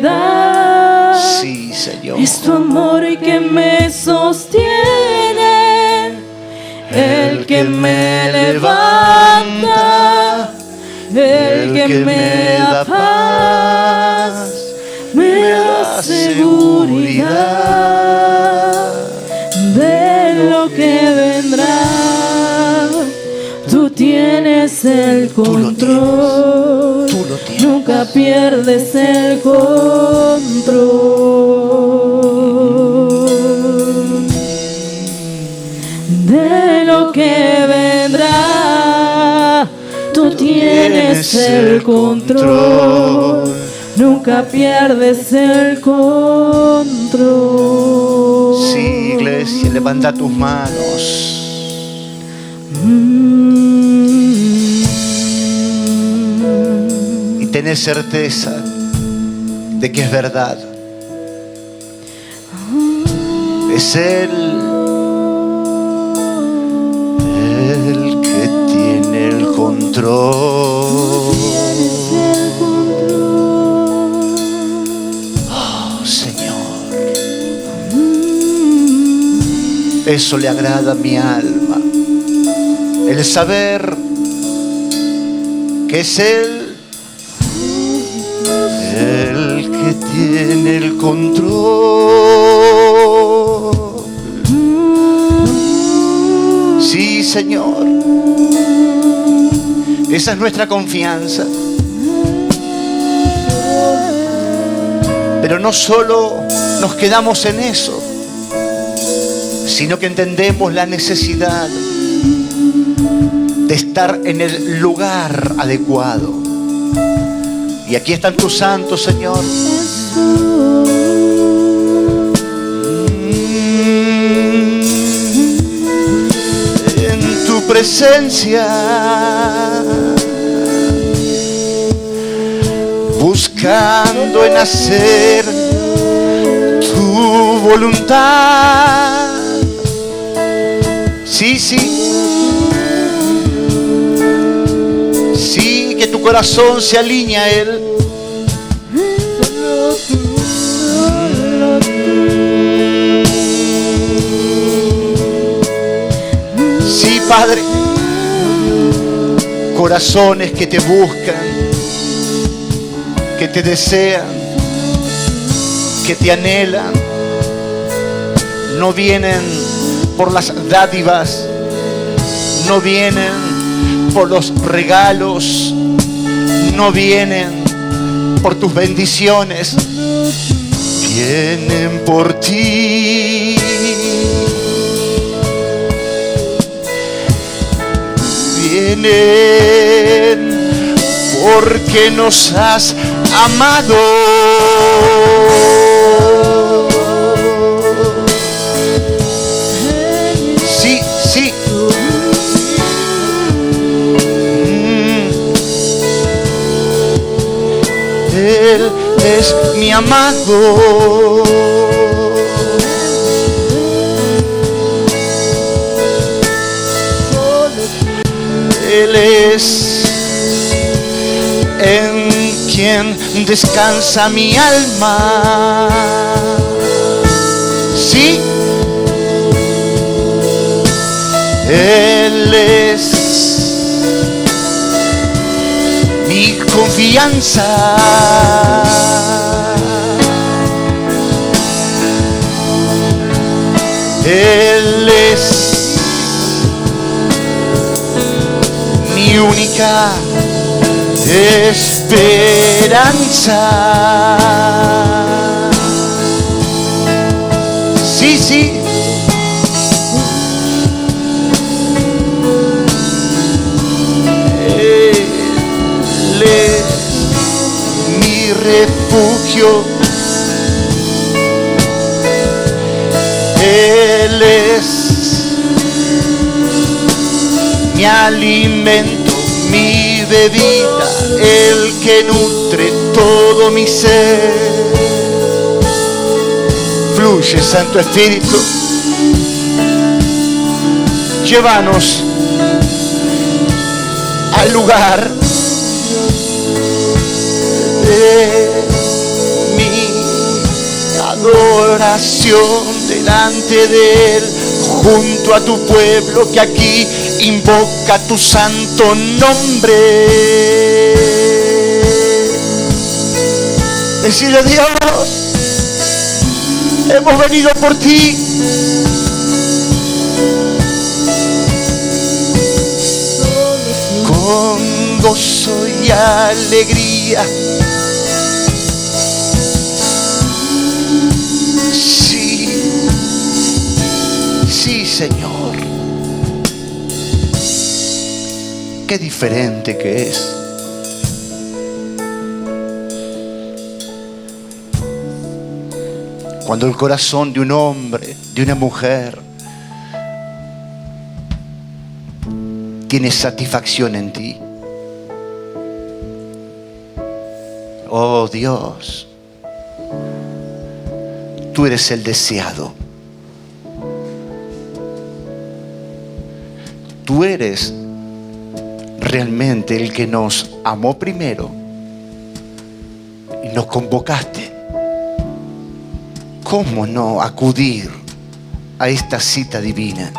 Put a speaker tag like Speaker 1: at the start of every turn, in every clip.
Speaker 1: seguridad.
Speaker 2: Sí, Señor.
Speaker 1: Es tu amor que me sostiene, el que me levanta, el que me da paz, me da seguridad de lo que vendrá. Tú tienes el control,
Speaker 2: Tú lo tienes.
Speaker 1: nunca pierdes el control de lo que vendrá. Tú tienes el control, nunca pierdes el control.
Speaker 2: Sí, iglesia, levanta tus manos. Y tenés certeza de que es verdad. Es Él el que tiene el control. Oh, Señor. Eso le agrada a mi alma. El saber que es Él el que tiene el control. Sí, Señor. Esa es nuestra confianza. Pero no solo nos quedamos en eso, sino que entendemos la necesidad de estar en el lugar adecuado. Y aquí están tus santos, Señor. En tu presencia, buscando en hacer tu voluntad. Sí, sí. Sí, que tu corazón se alinea a Él. Sí, Padre. Corazones que te buscan, que te desean, que te anhelan. No vienen por las dádivas, no vienen por los regalos, no vienen por tus bendiciones, vienen por ti. Vienen porque nos has amado. Sí, sí. Él es mi amado. Él es en quien descansa mi alma. Sí. Él es mi confianza. Él es mi única esperanza. Sí, sí. Él es mi refugio. Él es mi alimento, mi bebida, el que nutre todo mi ser. Fluye, Santo Espíritu. Llévanos al lugar de mi adoración delante de Él, junto a tu pueblo que aquí invoca tu santo nombre. Decirle: Dios, hemos venido por ti. Con gozo y alegría. Sí, Señor. Qué diferente que es. Cuando el corazón de un hombre, de una mujer, tiene satisfacción en ti. Oh Dios, tú eres el deseado. Tú eres realmente el que nos amó primero y nos convocaste. ¿Cómo no acudir a esta cita divina?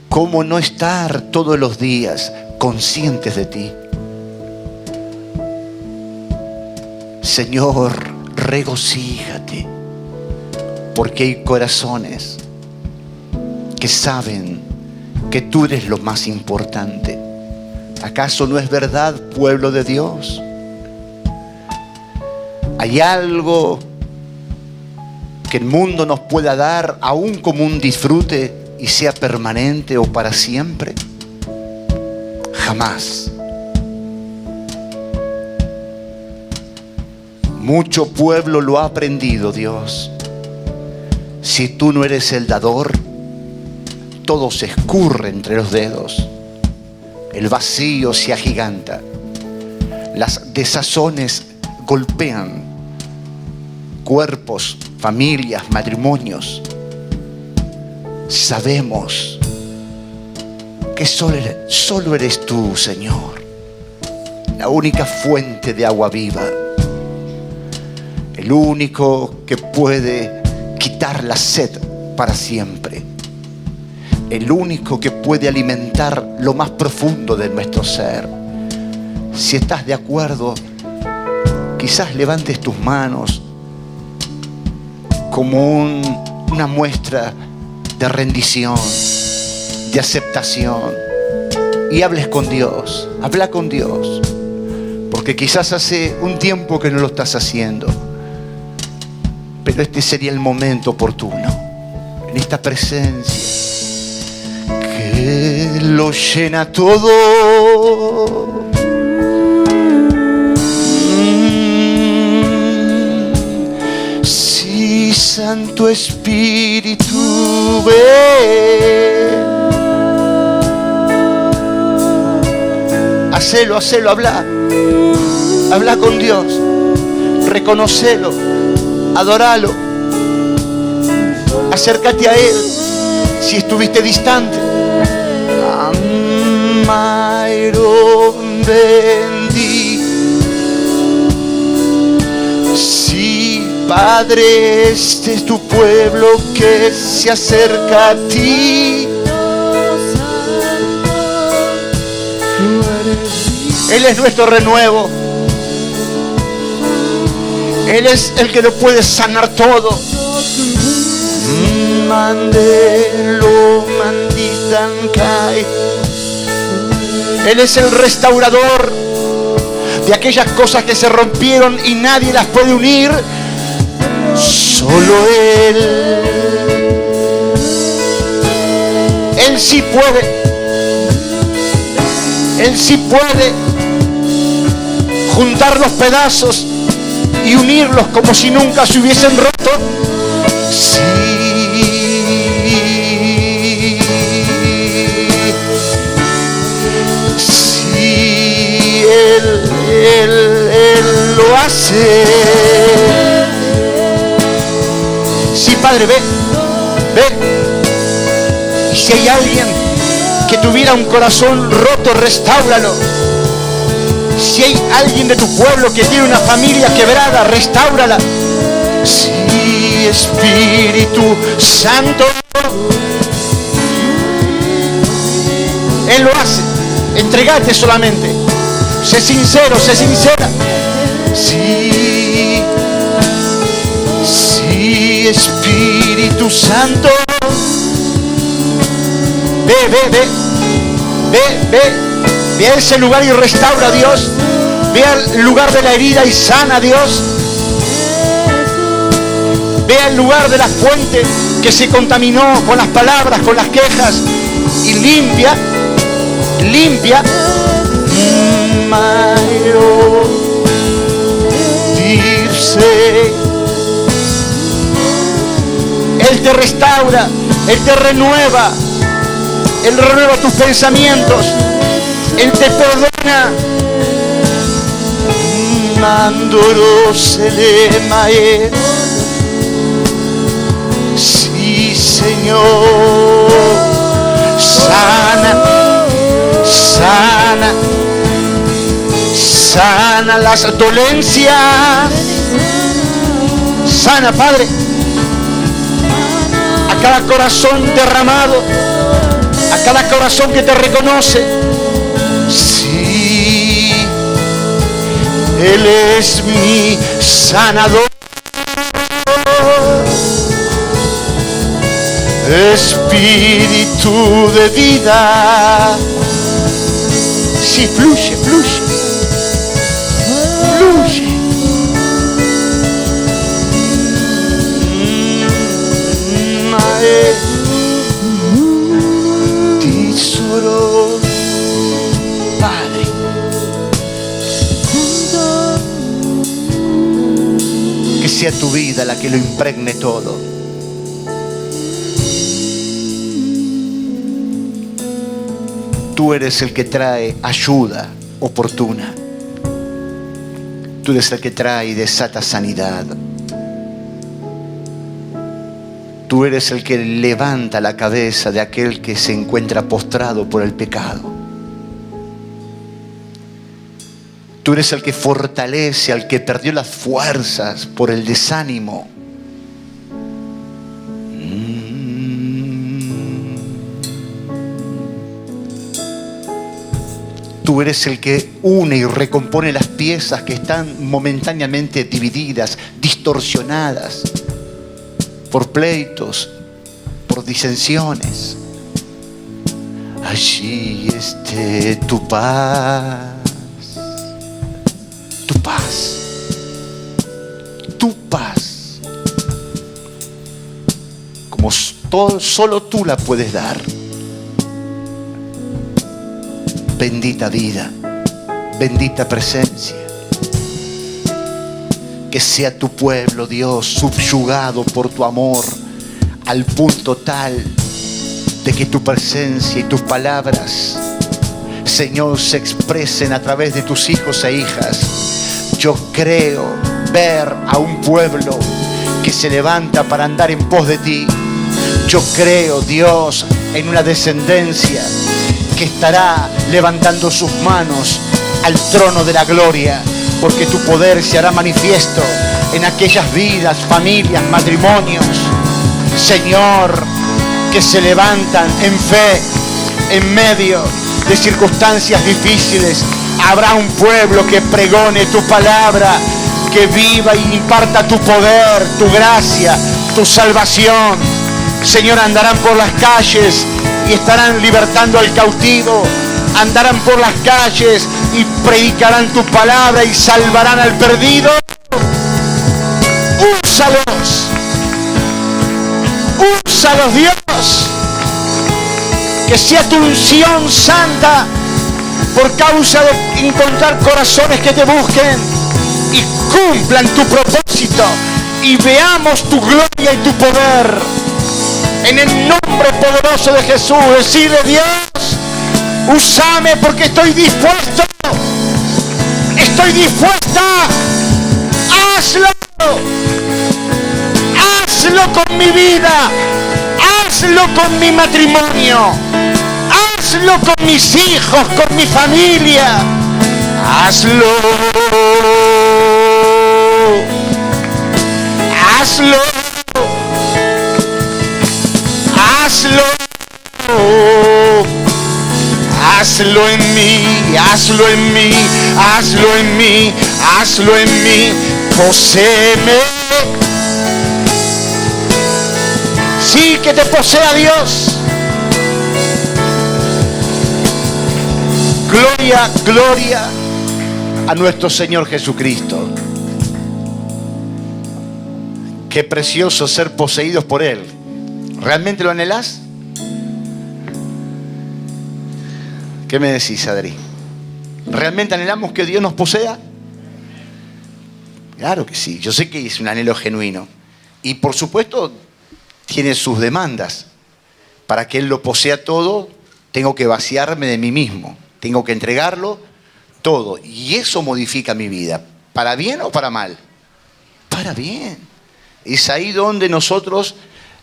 Speaker 2: ¿Cómo no estar todos los días conscientes de ti? Señor, regocíjate, porque hay corazones que saben que tú eres lo más importante. ¿Acaso no es verdad, pueblo de Dios? ¿Hay algo que el mundo nos pueda dar aún como un disfrute y sea permanente o para siempre? Jamás. Mucho pueblo lo ha aprendido, Dios. Si tú no eres el dador, todo se escurre entre los dedos. El vacío se agiganta. Las desazones golpean cuerpos, familias, matrimonios. Sabemos que solo eres tú, Señor, la única fuente de agua viva, el único que puede quitar la sed para siempre, el único que puede alimentar lo más profundo de nuestro ser. Si estás de acuerdo, quizás levantes tus manos como una muestra de rendición, de aceptación, y hables con Dios. Habla con Dios, porque quizás hace un tiempo que no lo estás haciendo, pero este sería el momento oportuno, en esta presencia que lo llena todo. Sí, Santo Espíritu, ven. Hacelo, habla con Dios, reconocelo, adoralo, acércate a Él si estuviste distante. Amairo bendí. Sí, Padre, este es tu pueblo que se acerca a ti. Él es nuestro renuevo. Él es el que lo puede sanar todo. Mandelo manditan kai. Él es el restaurador de aquellas cosas que se rompieron y nadie las puede unir. Solo Él. Él sí puede. Él sí puede juntar los pedazos y unirlos como si nunca se hubiesen roto. Sí. Sí, Él lo hace. Sí, Padre, ve. Y si hay alguien que tuviera un corazón roto, restáuralo. Si hay alguien de tu pueblo que tiene una familia quebrada, restáurala. Sí, Espíritu Santo. Él lo hace. Entregate solamente. Sé sincero, sé sincera. Sí, sí, Espíritu Santo. Ve a ese lugar y restaura a Dios. Ve al lugar de la herida y sana a Dios. Ve al lugar de la fuente que se contaminó con las palabras, con las quejas, y limpia. Él te restaura, Él te renueva, Él renueva tus pensamientos, Él te perdona. Sí, Señor, sana las dolencias. Sana, Padre, a cada corazón derramado, a cada corazón que te reconoce. Sí, Él es mi sanador. Espíritu de vida. Sí, fluye. Tesoro, Padre. Que sea tu vida la que lo impregne todo. Tú eres el que trae ayuda oportuna. Tú eres el que trae y desata sanidad. Tú eres el que levanta la cabeza de aquel que se encuentra postrado por el pecado. Tú eres el que fortalece al que perdió las fuerzas por el desánimo. Tú eres el que une y recompone las piezas que están momentáneamente divididas, distorsionadas por pleitos, por disensiones. Allí esté tu paz, tu paz, tu paz, como solo tú la puedes dar. Bendita vida, bendita presencia. Que sea tu pueblo, Dios, subyugado por tu amor al punto tal de que tu presencia y tus palabras, Señor, se expresen a través de tus hijos e hijas. Yo creo ver a un pueblo que se levanta para andar en pos de ti. Yo creo, Dios, en una descendencia que estará levantando sus manos al trono de la gloria, porque tu poder se hará manifiesto en aquellas vidas, familias, matrimonios, Señor, que se levantan en fe en medio de circunstancias difíciles. Habrá un pueblo que pregone tu palabra, que viva y imparta tu poder, tu gracia, tu salvación. Señor, andarán por las calles y estarán libertando al cautivo. Andarán por las calles y predicarán tu palabra y salvarán al perdido. Úsalos, Dios. Que sea tu unción santa por causa de encontrar corazones que te busquen y cumplan tu propósito y veamos tu gloria y tu poder. En el nombre poderoso de Jesús, decide: Dios, úsame porque estoy dispuesta. Hazlo con mi vida, hazlo con mi matrimonio, hazlo con mis hijos, con mi familia. Hazlo. Hazlo. Hazlo en mí, hazlo en mí, hazlo en mí, hazlo en mí. Poséeme. Sí, que te posea Dios. Gloria, gloria a nuestro Señor Jesucristo. Qué precioso ser poseídos por Él. ¿Realmente lo anhelás? ¿Qué me decís, Adri? ¿Realmente anhelamos que Dios nos posea? Claro que sí. Yo sé que es un anhelo genuino. Y por supuesto tiene sus demandas. Para que Él lo posea todo, tengo que vaciarme de mí mismo. Tengo que entregarlo todo. Y eso modifica mi vida. ¿Para bien o para mal? Para bien. Es ahí donde nosotros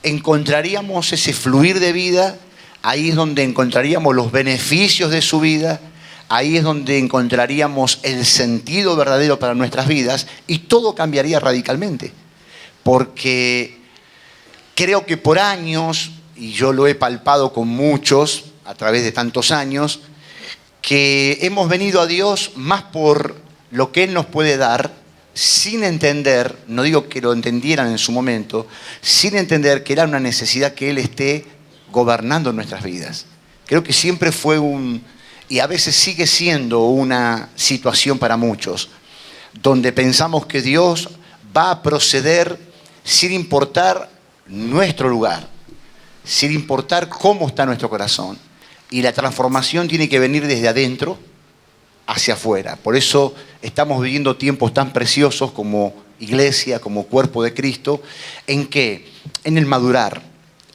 Speaker 2: encontraríamos ese fluir de vida. Ahí es donde encontraríamos los beneficios de su vida. Ahí es donde encontraríamos el sentido verdadero para nuestras vidas. Y todo cambiaría radicalmente. Porque creo que por años, y yo lo he palpado con muchos a través de tantos años, que hemos venido a Dios más por lo que Él nos puede dar, sin entender, no digo que lo entendieran en su momento, sin entender que era una necesidad que Él esté gobernando nuestras vidas. Creo que siempre fue y a veces sigue siendo una situación para muchos, donde pensamos que Dios va a proceder sin importar nuestro lugar, sin importar cómo está nuestro corazón. Y la transformación tiene que venir desde adentro hacia afuera. Por eso estamos viviendo tiempos tan preciosos como iglesia, como cuerpo de Cristo, en que, en el madurar,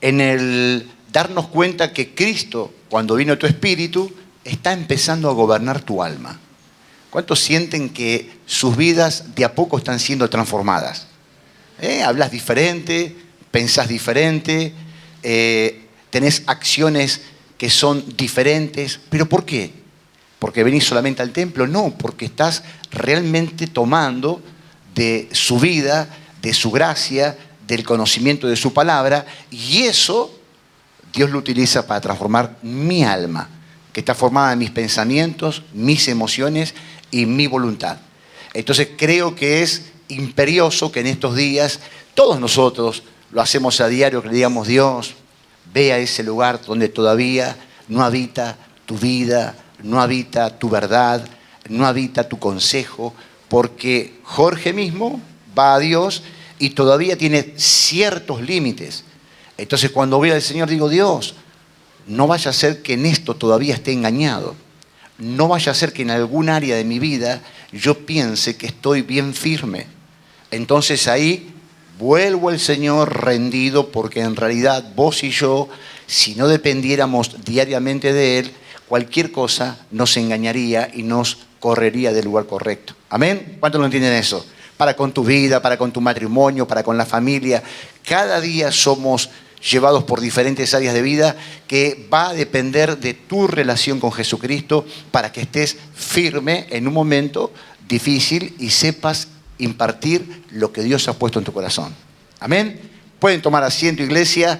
Speaker 2: en el darnos cuenta que Cristo, cuando vino tu espíritu, está empezando a gobernar tu alma. ¿Cuántos sienten que sus vidas de a poco están siendo transformadas? Hablas diferente, pensás diferente, tenés acciones que son diferentes. ¿Pero por qué? ¿Porque venís solamente al templo? No, porque estás realmente tomando de su vida, de su gracia, del conocimiento de su palabra, y eso Dios lo utiliza para transformar mi alma, que está formada en mis pensamientos, mis emociones y mi voluntad. Entonces creo que es imperioso que en estos días todos nosotros lo hacemos a diario, que le digamos: Dios, ve a ese lugar donde todavía no habita tu vida, no habita tu verdad, no habita tu consejo, porque Jorge mismo va a Dios y todavía tiene ciertos límites. Entonces cuando voy al Señor digo: Dios, no vaya a ser que en esto todavía esté engañado. No vaya a ser que en algún área de mi vida yo piense que estoy bien firme. Entonces ahí vuelvo al Señor rendido, porque en realidad vos y yo, si no dependiéramos diariamente de Él, cualquier cosa nos engañaría y nos correría del lugar correcto. ¿Amén? ¿Cuántos lo entienden eso? Para con tu vida, para con tu matrimonio, para con la familia. Cada día somos llevados por diferentes áreas de vida que va a depender de tu relación con Jesucristo para que estés firme en un momento difícil y sepas impartir lo que Dios ha puesto en tu corazón. Amén. Pueden tomar asiento, iglesia,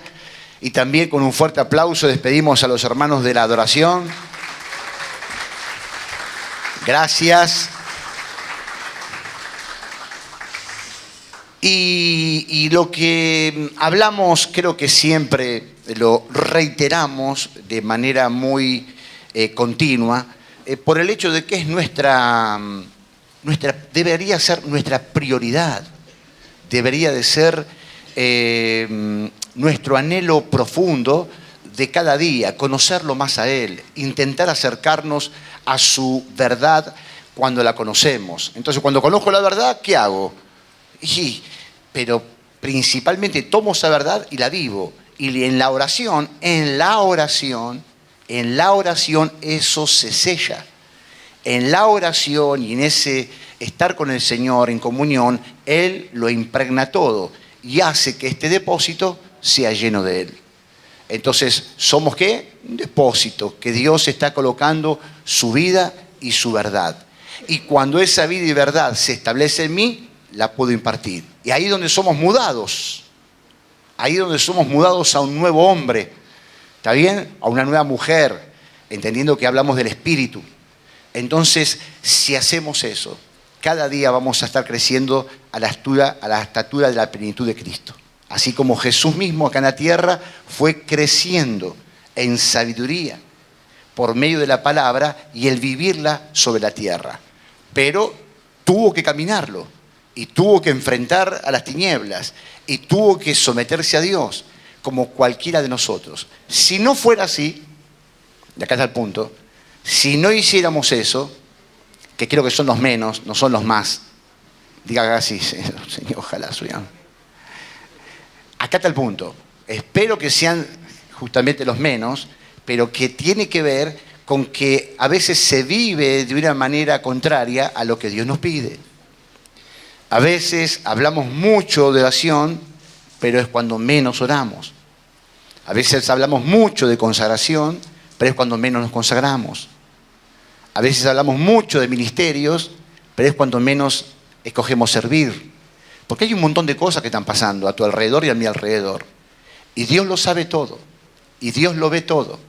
Speaker 2: y también con un fuerte aplauso despedimos a los hermanos de la adoración. Gracias. Y lo que hablamos, creo que siempre lo reiteramos de manera muy continua, por el hecho de que es debería ser nuestra prioridad, debería de ser nuestro anhelo profundo de cada día, conocerlo más a Él, intentar acercarnos a su verdad cuando la conocemos. Entonces, cuando conozco la verdad, ¿qué hago? Pero principalmente tomo esa verdad y la vivo. Y en la oración eso se sella. En la oración y en ese estar con el Señor en comunión, Él lo impregna todo y hace que este depósito sea lleno de Él. Entonces, ¿somos qué? Un depósito que Dios está colocando su vida y su verdad. Y cuando esa vida y verdad se establece en mí, la puedo impartir. Y ahí es donde somos mudados. Ahí es donde somos mudados a un nuevo hombre. ¿Está bien? A una nueva mujer, entendiendo que hablamos del Espíritu. Entonces, si hacemos eso, cada día vamos a estar creciendo a la estatura de la plenitud de Cristo. Así como Jesús mismo acá en la tierra fue creciendo en sabiduría por medio de la palabra y el vivirla sobre la tierra. Pero tuvo que caminarlo y tuvo que enfrentar a las tinieblas y tuvo que someterse a Dios como cualquiera de nosotros. Si no fuera así, y acá está el punto, si no hiciéramos eso, que creo que son los menos, no son los más, diga así, Señor, ojalá suyan. Acá está el punto. Espero que sean justamente los menos, pero que tiene que ver con que a veces se vive de una manera contraria a lo que Dios nos pide. A veces hablamos mucho de oración, pero es cuando menos oramos. A veces hablamos mucho de consagración, pero es cuando menos nos consagramos. A veces hablamos mucho de ministerios, pero es cuando menos escogemos servir. Porque hay un montón de cosas que están pasando a tu alrededor y a mi alrededor. Y Dios lo sabe todo. Y Dios lo ve todo.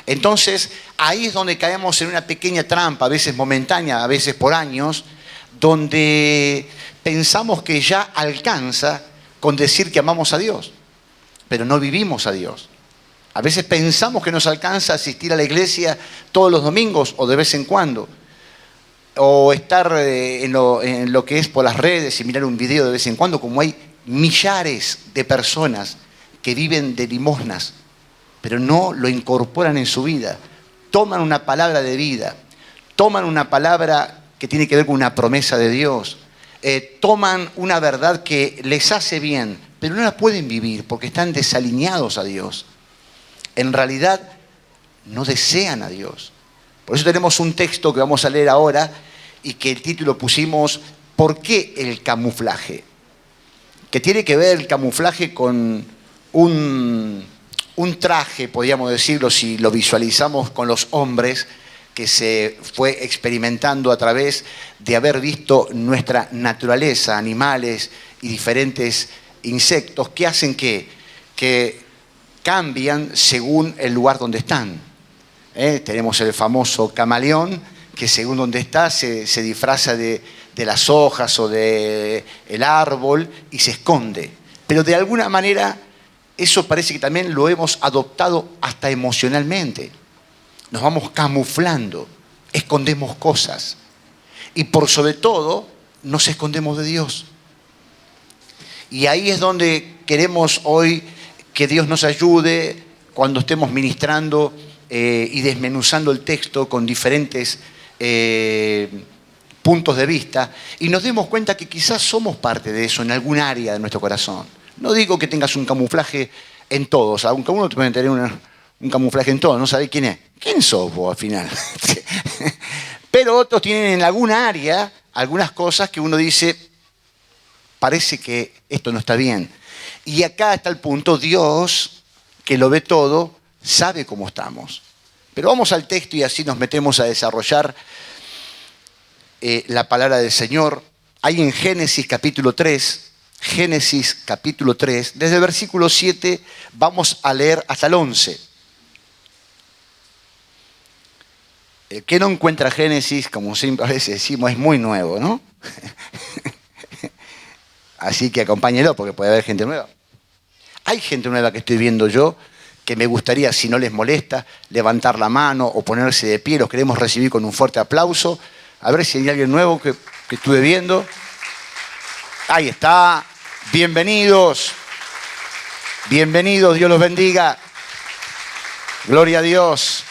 Speaker 2: Entonces, ahí es donde caemos en una pequeña trampa, a veces momentánea, a veces por años, donde pensamos que ya alcanza con decir que amamos a Dios, pero no vivimos a Dios. A veces pensamos que nos alcanza asistir a la iglesia todos los domingos o de vez en cuando, o estar en lo que es por las redes y mirar un video de vez en cuando, como hay millares de personas que viven de limosnas, pero no lo incorporan en su vida. Toman una palabra de vida, toman una palabra que tiene que ver con una promesa de Dios, toman una verdad que les hace bien, pero no la pueden vivir porque están desalineados a Dios. En realidad no desean a Dios. Por eso tenemos un texto que vamos a leer ahora y que el título pusimos ¿Por qué el camuflaje? Que tiene que ver el camuflaje con un traje, podríamos decirlo, si lo visualizamos con los hombres, que se fue experimentando a través de haber visto nuestra naturaleza, animales y diferentes insectos que hacen que cambian según el lugar donde están. Tenemos el famoso camaleón, que según donde está se disfraza de las hojas o del árbol y se esconde. Pero de alguna manera eso parece que también lo hemos adoptado hasta emocionalmente. Nos vamos camuflando, escondemos cosas. Y por sobre todo, nos escondemos de Dios. Y ahí es donde queremos hoy que Dios nos ayude cuando estemos ministrando y desmenuzando el texto con diferentes puntos de vista y nos demos cuenta que quizás somos parte de eso en algún área de nuestro corazón. No digo que tengas un camuflaje en todos, aunque uno puede tener un camuflaje en todos, no sabe quién es. ¿Quién sos vos al final? Pero otros tienen en alguna área algunas cosas que uno dice, parece que esto no está bien. Y acá está el punto, Dios, que lo ve todo, sabe cómo estamos. Pero vamos al texto y así nos metemos a desarrollar la palabra del Señor. Hay en Génesis capítulo 3, desde el versículo 7 vamos a leer hasta el 11. El que no encuentra Génesis, como siempre a veces decimos, es muy nuevo, ¿no? Así que acompáñelo porque puede haber gente nueva. Hay gente nueva que estoy viendo yo, que me gustaría, si no les molesta, levantar la mano o ponerse de pie. Los queremos recibir con un fuerte aplauso. A ver si hay alguien nuevo que estuve viendo. Ahí está. Bienvenidos. Bienvenidos, Dios los bendiga. Gloria a Dios.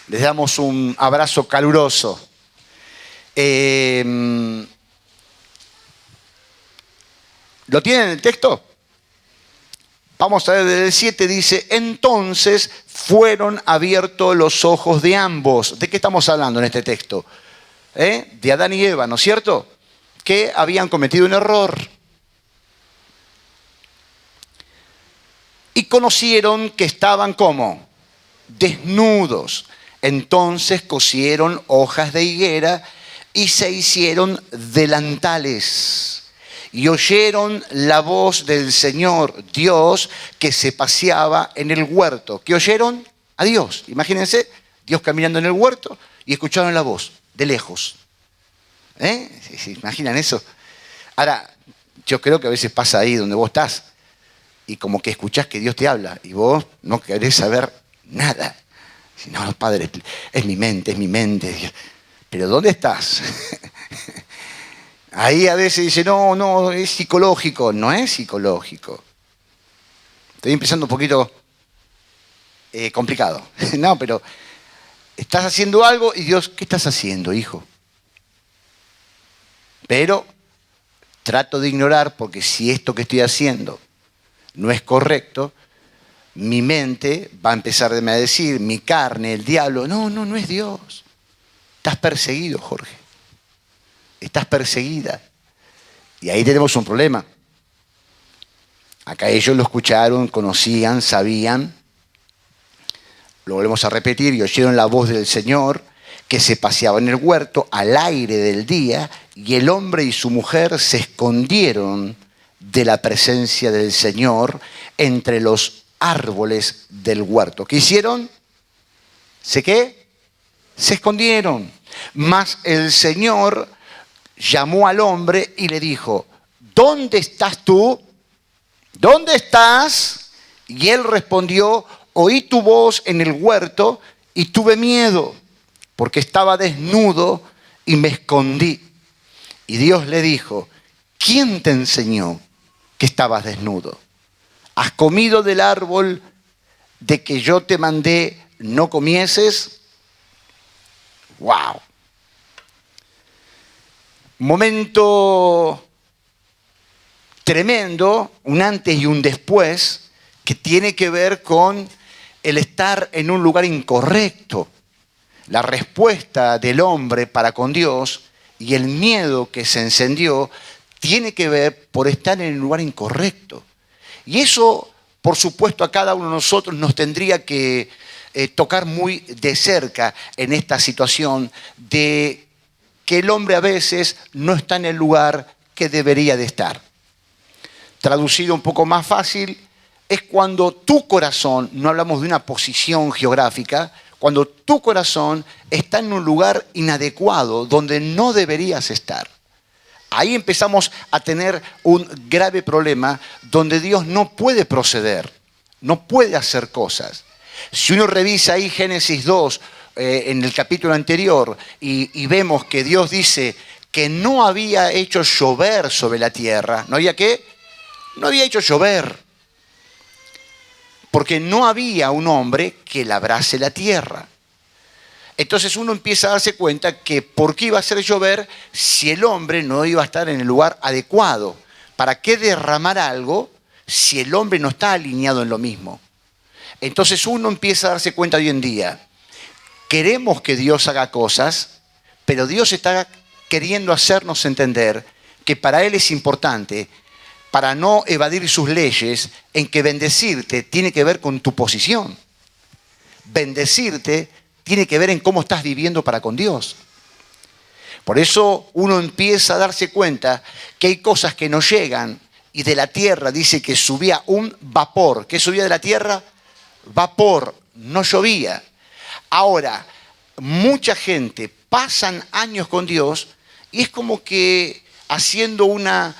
Speaker 2: Les damos un abrazo caluroso. ¿Lo tienen en el texto? Vamos a ver, desde el 7 dice, entonces fueron abiertos los ojos de ambos. ¿De qué estamos hablando en este texto? De Adán y Eva, ¿no es cierto? Que habían cometido un error. Y conocieron que estaban ¿cómo? Desnudos. Entonces cosieron hojas de higuera y se hicieron delantales. Y oyeron la voz del Señor Dios que se paseaba en el huerto. ¿Qué oyeron? A Dios. Imagínense, Dios caminando en el huerto y escucharon la voz de lejos. ¿Se imaginan eso? Ahora, yo creo que a veces pasa ahí donde vos estás y como que escuchás que Dios te habla y vos no querés saber nada. Si no, Padre, es mi mente, es mi mente. Pero ¿dónde estás? Ahí a veces dice, no, es psicológico. No es psicológico. Estoy empezando un poquito complicado. No, pero estás haciendo algo y Dios, ¿qué estás haciendo, hijo? Pero trato de ignorar porque si esto que estoy haciendo no es correcto, mi mente va a empezar a decir, mi carne, el diablo, no es Dios. Estás perseguido, Jorge. Estás perseguida. Y ahí tenemos un problema. Acá ellos lo escucharon, conocían, sabían. Lo volvemos a repetir y oyeron la voz del Señor que se paseaba en el huerto al aire del día y el hombre y su mujer se escondieron de la presencia del Señor entre los árboles del huerto. ¿Qué hicieron? ¿Qué? Se escondieron. Mas el Señor llamó al hombre y le dijo, ¿dónde estás tú? ¿Dónde estás? Y él respondió, oí tu voz en el huerto y tuve miedo, porque estaba desnudo y me escondí. Y Dios le dijo, ¿quién te enseñó que estabas desnudo? ¿Has comido del árbol de que yo te mandé no comieses? ¡Wow! Momento tremendo, un antes y un después, que tiene que ver con el estar en un lugar incorrecto. La respuesta del hombre para con Dios y el miedo que se encendió tiene que ver por estar en el lugar incorrecto. Y eso, por supuesto, a cada uno de nosotros nos tendría que tocar muy de cerca en esta situación de que el hombre a veces no está en el lugar que debería de estar. Traducido un poco más fácil, es cuando tu corazón, no hablamos de una posición geográfica, cuando tu corazón está en un lugar inadecuado, donde no deberías estar. Ahí empezamos a tener un grave problema donde Dios no puede proceder, no puede hacer cosas. Si uno revisa ahí Génesis 2, en el capítulo anterior, y vemos que Dios dice que no había hecho llover sobre la tierra. ¿No había qué? No había hecho llover. Porque no había un hombre que labrase la tierra. Entonces uno empieza a darse cuenta que ¿por qué iba a hacer llover si el hombre no iba a estar en el lugar adecuado? ¿Para qué derramar algo si el hombre no está alineado en lo mismo? Entonces uno empieza a darse cuenta hoy en día. Queremos que Dios haga cosas, pero Dios está queriendo hacernos entender que para Él es importante, para no evadir sus leyes, en que bendecirte tiene que ver con tu posición. Bendecirte tiene que ver en cómo estás viviendo para con Dios. Por eso uno empieza a darse cuenta que hay cosas que no llegan y de la tierra dice que subía un vapor. ¿Qué subía de la tierra? Vapor, no llovía. Ahora, mucha gente pasan años con Dios y es como que haciendo una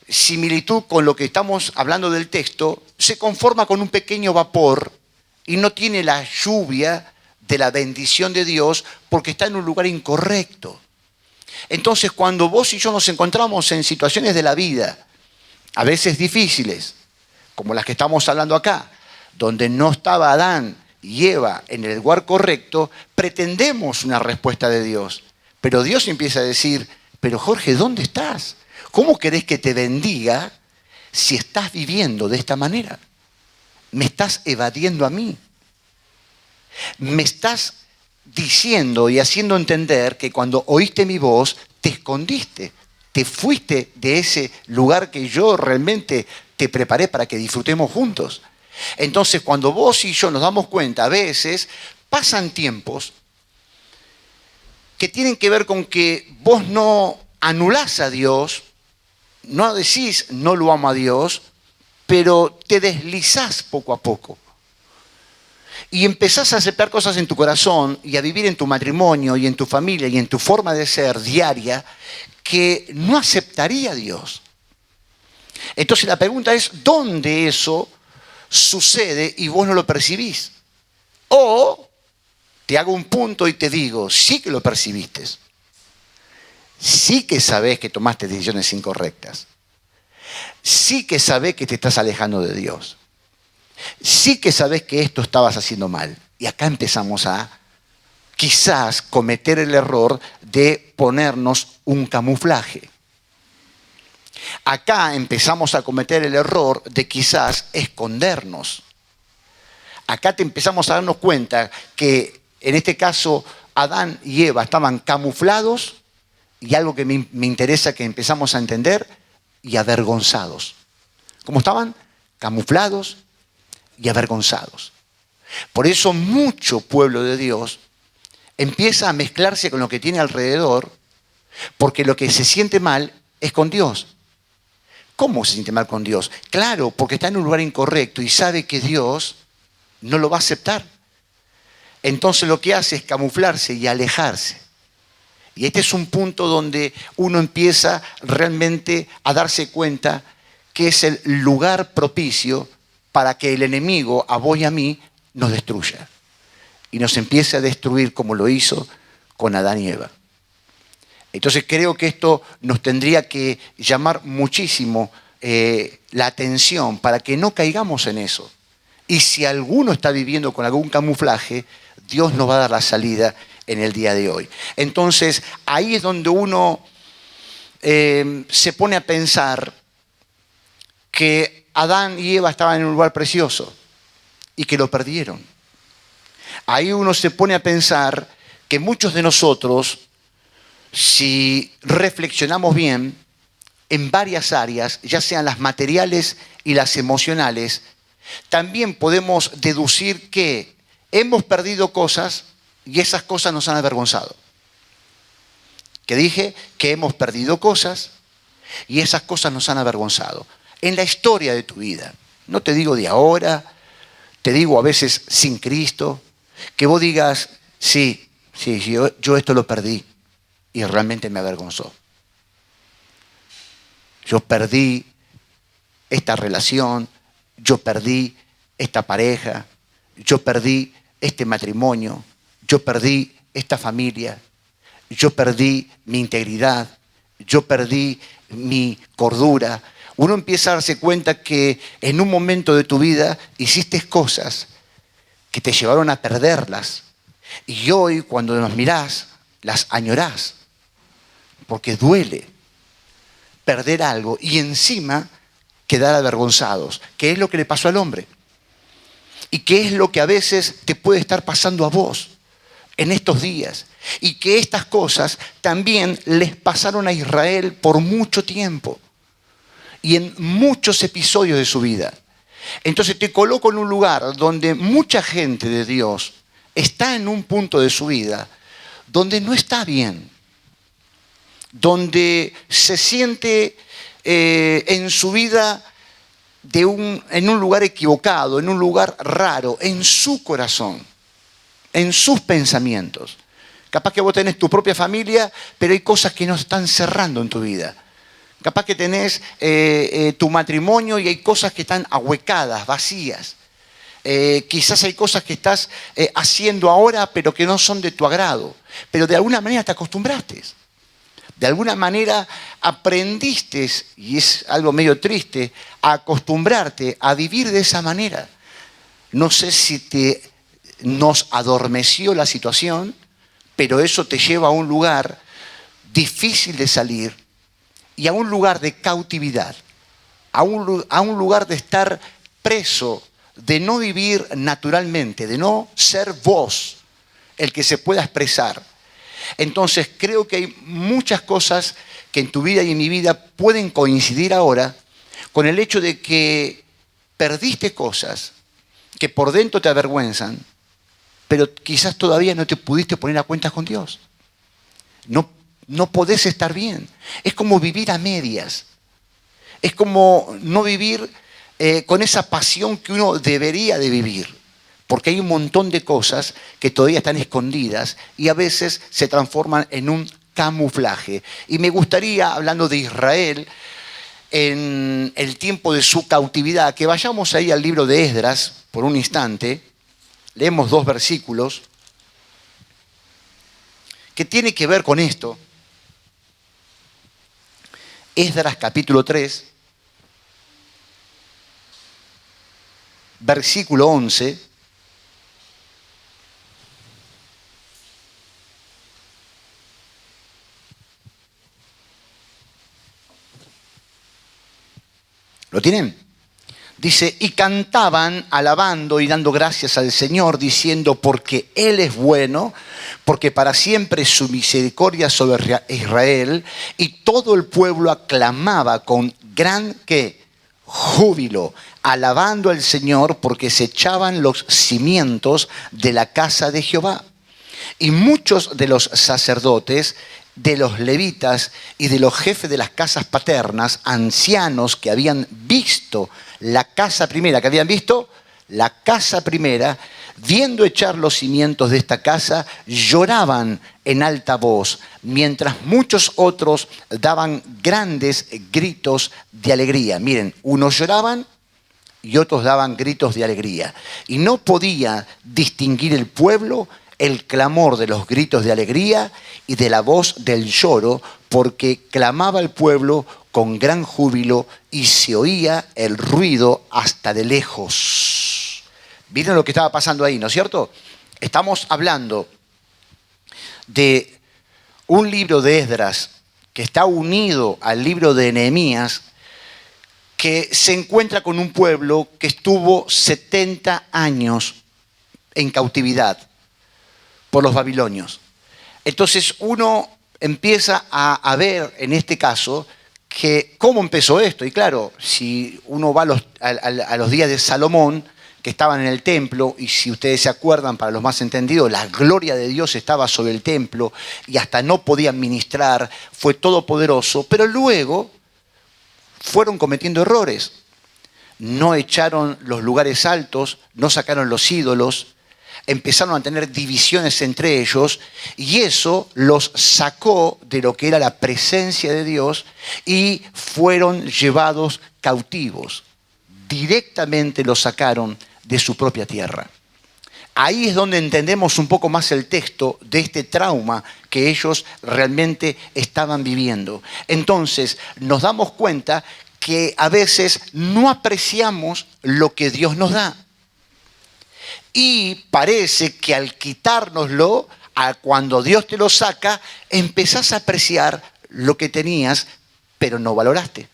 Speaker 2: similitud con lo que estamos hablando del texto, se conforma con un pequeño vapor y no tiene la lluvia de la bendición de Dios porque está en un lugar incorrecto. Entonces, cuando vos y yo nos encontramos en situaciones de la vida, a veces difíciles, como las que estamos hablando acá, donde no estaba Adán y Eva en el lugar correcto, pretendemos una respuesta de Dios. Pero Dios empieza a decir, pero Jorge, ¿dónde estás? ¿Cómo querés que te bendiga si estás viviendo de esta manera? Me estás evadiendo a mí. Me estás diciendo y haciendo entender que cuando oíste mi voz, te escondiste, te fuiste de ese lugar que yo realmente te preparé para que disfrutemos juntos. Entonces, cuando vos y yo nos damos cuenta, a veces pasan tiempos que tienen que ver con que vos no anulás a Dios, no decís no lo amo a Dios, pero te deslizás poco a poco. Y empezás a aceptar cosas en tu corazón y a vivir en tu matrimonio y en tu familia y en tu forma de ser diaria que no aceptaría Dios. Entonces la pregunta es, ¿dónde eso sucede y vos no lo percibís? O te hago un punto y te digo, sí que lo percibiste. Sí que sabés que tomaste decisiones incorrectas. Sí que sabés que te estás alejando de Dios. Sí que sabés que esto estabas haciendo mal. Y acá empezamos a quizás cometer el error de ponernos un camuflaje. Acá empezamos a cometer el error de quizás escondernos. Acá te empezamos a darnos cuenta que en este caso Adán y Eva estaban camuflados y algo que me interesa que empezamos a entender, y avergonzados. ¿Cómo estaban? Camuflados y avergonzados. Por eso mucho pueblo de Dios empieza a mezclarse con lo que tiene alrededor, porque lo que se siente mal es con Dios. ¿Cómo se siente mal con Dios? Claro, porque está en un lugar incorrecto y sabe que Dios no lo va a aceptar. Entonces lo que hace es camuflarse y alejarse. Y este es un punto donde uno empieza realmente a darse cuenta que es el lugar propicio para que el enemigo, a vos y a mí, nos destruya. Y nos empiece a destruir como lo hizo con Adán y Eva. Entonces creo que esto nos tendría que llamar muchísimo la atención para que no caigamos en eso. Y si alguno está viviendo con algún camuflaje, Dios nos va a dar la salida en el día de hoy. Entonces, ahí es donde uno se pone a pensar que Adán y Eva estaban en un lugar precioso y que lo perdieron. Ahí uno se pone a pensar que muchos de nosotros, si reflexionamos bien, en varias áreas, ya sean las materiales y las emocionales, también podemos deducir que hemos perdido cosas y esas cosas nos han avergonzado. Que dije que hemos perdido cosas y esas cosas nos han avergonzado. En la historia de tu vida, no te digo de ahora, te digo a veces sin Cristo, que vos digas, sí, yo esto lo perdí y realmente me avergonzó. Yo perdí esta relación, yo perdí esta pareja, yo perdí este matrimonio, yo perdí esta familia, yo perdí mi integridad, yo perdí mi cordura. Uno empieza a darse cuenta que en un momento de tu vida hiciste cosas que te llevaron a perderlas. Y hoy, cuando nos mirás, las añorás. Porque duele perder algo y encima quedar avergonzados. ¿Qué es lo que le pasó al hombre? ¿Y qué es lo que a veces te puede estar pasando a vos en estos días? Y que estas cosas también les pasaron a Israel por mucho tiempo y en muchos episodios de su vida. Entonces te coloco en un lugar donde mucha gente de Dios está en un punto de su vida donde no está bien, donde se siente en su vida en un lugar equivocado, en un lugar raro, en su corazón, en sus pensamientos. Capaz que vos tenés tu propia familia, pero hay cosas que no están cerrando en tu vida. Capaz que tenés tu matrimonio y hay cosas que están ahuecadas, vacías. Quizás hay cosas que estás haciendo ahora, pero que no son de tu agrado. Pero de alguna manera te acostumbraste. De alguna manera aprendiste, y es algo medio triste, a acostumbrarte a vivir de esa manera. No sé si nos adormeció la situación, pero eso te lleva a un lugar difícil de salir y a un lugar de cautividad, a un lugar de estar preso, de no vivir naturalmente, de no ser vos el que se pueda expresar. Entonces creo que hay muchas cosas que en tu vida y en mi vida pueden coincidir ahora con el hecho de que perdiste cosas que por dentro te avergüenzan, pero quizás todavía no te pudiste poner a cuentas con Dios. no podés estar bien. Es como vivir a medias. Es como no vivir con esa pasión que uno debería de vivir. Porque hay un montón de cosas que todavía están escondidas y a veces se transforman en un camuflaje. Y me gustaría, hablando de Israel, en el tiempo de su cautividad, que vayamos ahí al libro de Esdras por un instante. Leemos 2 versículos que tiene que ver con esto. Esdras capítulo 3, versículo 11. ¿Lo tienen? Dice, y cantaban alabando y dando gracias al Señor, diciendo, porque Él es bueno, porque para siempre es su misericordia sobre Israel. Y todo el pueblo aclamaba con gran, ¿qué? Júbilo, alabando al Señor, porque se echaban los cimientos de la casa de Jehová. Y muchos de los sacerdotes, de los levitas y de los jefes de las casas paternas, ancianos que habían visto la casa primera, viendo echar los cimientos de esta casa, lloraban en alta voz, mientras muchos otros daban grandes gritos de alegría. Miren, unos lloraban y otros daban gritos de alegría. Y no podía distinguir el pueblo el clamor de los gritos de alegría y de la voz del lloro, porque clamaba el pueblo con gran júbilo y se oía el ruido hasta de lejos. ¿Vieron lo que estaba pasando ahí, no es cierto? Estamos hablando de un libro de Esdras que está unido al libro de Nehemías, que se encuentra con un pueblo que estuvo 70 años en cautividad por los babilonios. Entonces uno empieza a ver en este caso que cómo empezó esto. Y claro, si uno va a los días de Salomón, que estaban en el templo, y si ustedes se acuerdan, para los más entendidos, la gloria de Dios estaba sobre el templo y hasta no podían ministrar, fue todopoderoso, pero luego fueron cometiendo errores. No echaron los lugares altos, no sacaron los ídolos, empezaron a tener divisiones entre ellos y eso los sacó de lo que era la presencia de Dios y fueron llevados cautivos. Directamente los sacaron de su propia tierra. Ahí es donde entendemos un poco más el texto de este trauma que ellos realmente estaban viviendo. Entonces nos damos cuenta que a veces no apreciamos lo que Dios nos da. Y parece que al quitárnoslo, cuando Dios te lo saca, empezás a apreciar lo que tenías, pero no valoraste.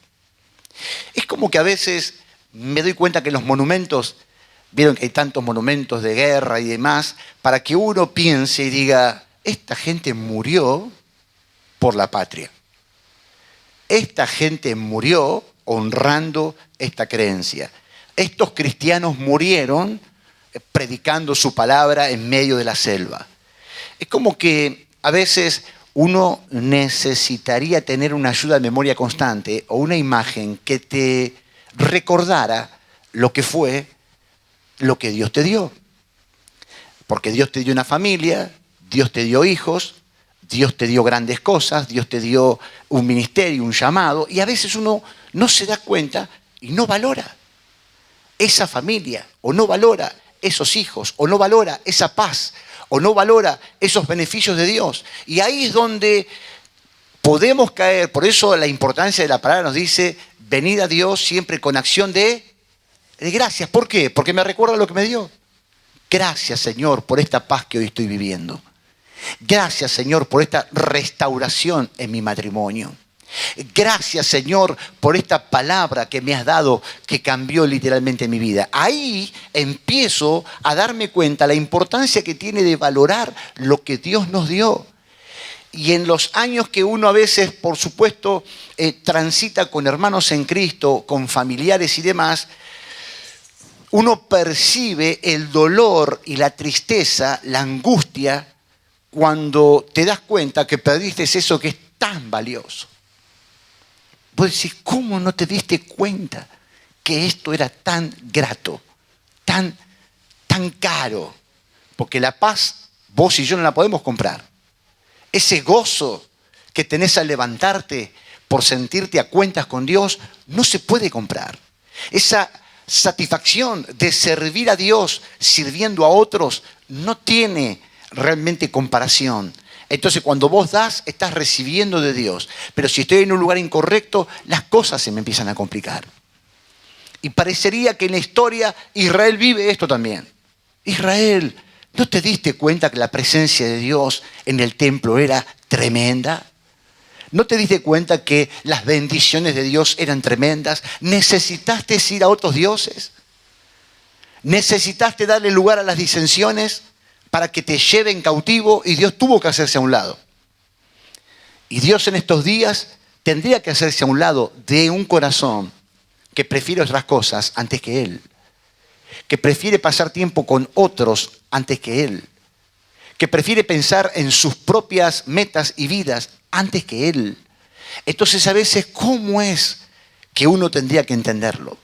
Speaker 2: Es como que a veces me doy cuenta que los monumentos, vieron que hay tantos monumentos de guerra y demás, para que uno piense y diga, esta gente murió por la patria. Esta gente murió honrando esta creencia. Estos cristianos murieron predicando su palabra en medio de la selva. Es como que a veces uno necesitaría tener una ayuda de memoria constante o una imagen que te recordara lo que fue lo que Dios te dio. Porque Dios te dio una familia, Dios te dio hijos, Dios te dio grandes cosas, Dios te dio un ministerio, un llamado, y a veces uno no se da cuenta y no valora esa familia, o no valora esos hijos, o no valora esa paz, o no valora esos beneficios de Dios. Y ahí es donde podemos caer. Por eso la importancia de la palabra nos dice, venid a Dios siempre con acción de gracias. ¿Por qué? Porque me recuerda lo que me dio. Gracias, Señor, por esta paz que hoy estoy viviendo. Gracias, Señor, por esta restauración en mi matrimonio. Gracias, Señor, por esta palabra que me has dado que cambió literalmente mi vida. Ahí empiezo a darme cuenta la importancia que tiene de valorar lo que Dios nos dio. Y en los años que uno a veces, por supuesto, transita con hermanos en Cristo, con familiares y demás, uno percibe el dolor y la tristeza, la angustia cuando te das cuenta que perdiste eso que es tan valioso. Vos decís, ¿cómo no te diste cuenta que esto era tan grato, tan caro? Porque la paz, vos y yo no la podemos comprar. Ese gozo que tenés al levantarte por sentirte a cuentas con Dios, no se puede comprar. Esa satisfacción de servir a Dios sirviendo a otros no tiene realmente comparación. Entonces cuando vos das, estás recibiendo de Dios. Pero si estoy en un lugar incorrecto, las cosas se me empiezan a complicar. Y parecería que en la historia Israel vive esto también. Israel, ¿no te diste cuenta que la presencia de Dios en el templo era tremenda? ¿No te diste cuenta que las bendiciones de Dios eran tremendas? ¿Necesitaste ir a otros dioses? ¿Necesitaste darle lugar a las disensiones para que te lleven cautivo? Y Dios tuvo que hacerse a un lado. Y Dios en estos días tendría que hacerse a un lado de un corazón que prefiere otras cosas antes que Él. Que prefiere pasar tiempo con otros antes que Él. Que prefiere pensar en sus propias metas y vidas antes que Él. Entonces a veces, ¿cómo es que uno tendría que entenderlo?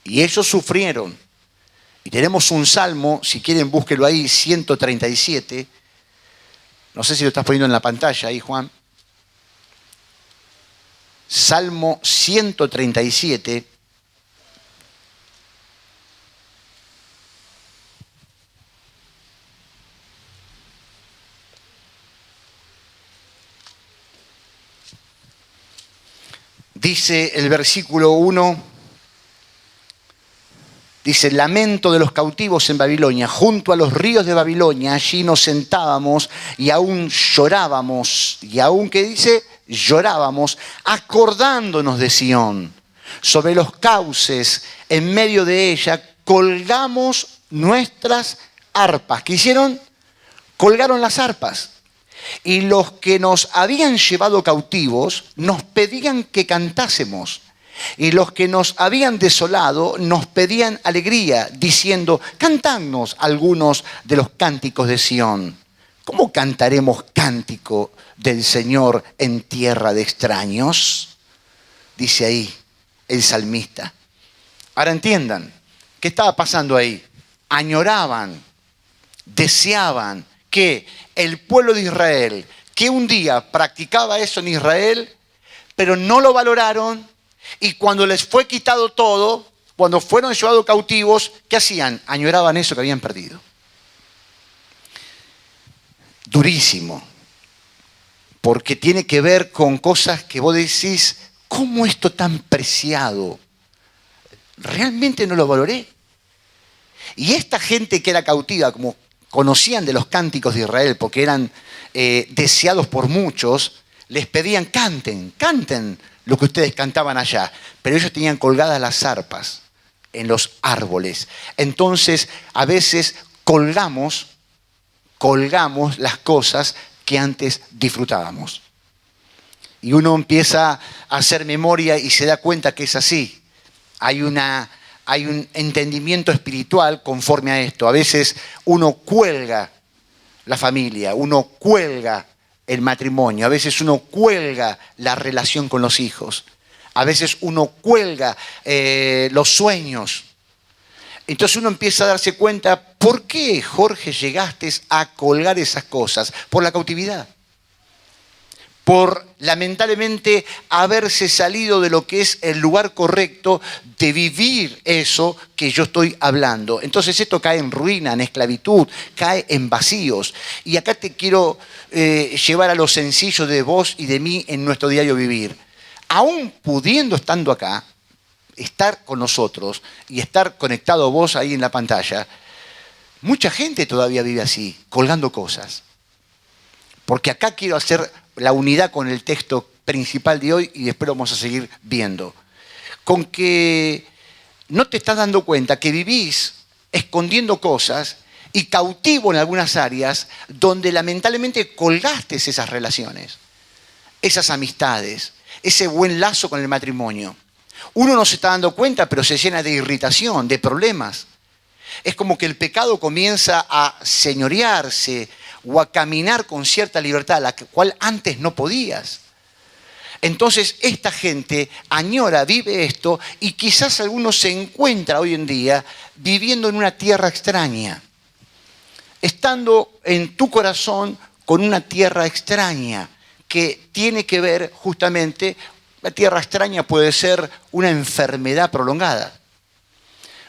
Speaker 2: Y ellos sufrieron. Y tenemos un salmo, si quieren búsquelo ahí, 137. No sé si lo estás poniendo en la pantalla ahí, Juan. Salmo 137. Dice el versículo 1, dice, lamento de los cautivos en Babilonia, junto a los ríos de Babilonia, allí nos sentábamos y aún llorábamos, y aún, ¿qué dice? Llorábamos, acordándonos de Sión. Sobre los cauces, en medio de ella, colgamos nuestras arpas. ¿Qué hicieron? Colgaron las arpas. Y los que nos habían llevado cautivos nos pedían que cantásemos. Y los que nos habían desolado nos pedían alegría, diciendo, cantadnos algunos de los cánticos de Sión. ¿Cómo cantaremos cántico del Señor en tierra de extraños? Dice ahí el salmista. Ahora entiendan, ¿qué estaba pasando ahí? Añoraban, deseaban que el pueblo de Israel, que un día practicaba eso en Israel, pero no lo valoraron, y cuando les fue quitado todo, cuando fueron llevados cautivos, ¿qué hacían? Añoraban eso que habían perdido. Durísimo, porque tiene que ver con cosas que vos decís, ¿cómo esto tan preciado? Realmente no lo valoré. Y esta gente que era cautiva, como conocían de los cánticos de Israel, porque eran deseados por muchos, les pedían, canten lo que ustedes cantaban allá. Pero ellos tenían colgadas las arpas en los árboles. Entonces, a veces colgamos las cosas que antes disfrutábamos. Y uno empieza a hacer memoria y se da cuenta que es así. Hay un entendimiento espiritual conforme a esto. A veces uno cuelga la familia, uno cuelga el matrimonio, a veces uno cuelga la relación con los hijos, a veces uno cuelga los sueños. Entonces uno empieza a darse cuenta, ¿por qué, Jorge, llegaste a colgar esas cosas? Por la cautividad. Por lamentablemente haberse salido de lo que es el lugar correcto de vivir eso que yo estoy hablando. Entonces esto cae en ruina, en esclavitud, cae en vacíos. Y acá te quiero llevar a lo sencillo de vos y de mí en nuestro diario vivir. Aún pudiendo estando acá, estar con nosotros y estar conectado a vos ahí en la pantalla, mucha gente todavía vive así, colgando cosas. Porque acá quiero hacer la unidad con el texto principal de hoy y después lo vamos a seguir viendo. Con que no te estás dando cuenta que vivís escondiendo cosas y cautivo en algunas áreas donde lamentablemente colgaste esas relaciones, esas amistades, ese buen lazo con el matrimonio. Uno no se está dando cuenta, pero se llena de irritación, de problemas. Es como que el pecado comienza a señorearse o a caminar con cierta libertad, la cual antes no podías. Entonces esta gente añora, vive esto, y quizás alguno se encuentra hoy en día viviendo en una tierra extraña, estando en tu corazón con una tierra extraña que tiene que ver justamente, la tierra extraña puede ser una enfermedad prolongada,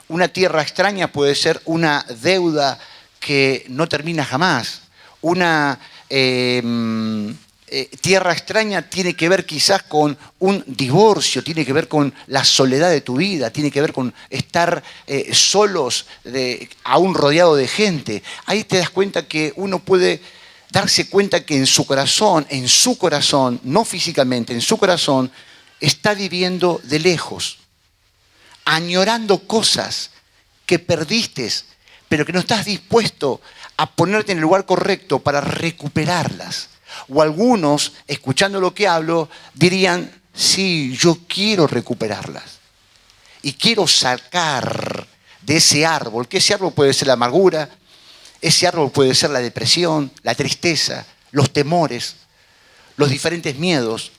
Speaker 2: una tierra extraña puede ser una deuda que no termina jamás, una tierra extraña tiene que ver quizás con un divorcio, tiene que ver con la soledad de tu vida, tiene que ver con estar solos, aún rodeado de gente. Ahí te das cuenta que uno puede darse cuenta que en su corazón, no físicamente, en su corazón, está viviendo de lejos, añorando cosas que perdiste, pero que no estás dispuesto a ponerte en el lugar correcto para recuperarlas. O algunos, escuchando lo que hablo, dirían, sí, yo quiero recuperarlas. Y quiero sacar de ese árbol, que ese árbol puede ser la amargura, ese árbol puede ser la depresión, la tristeza, los temores, los diferentes miedos.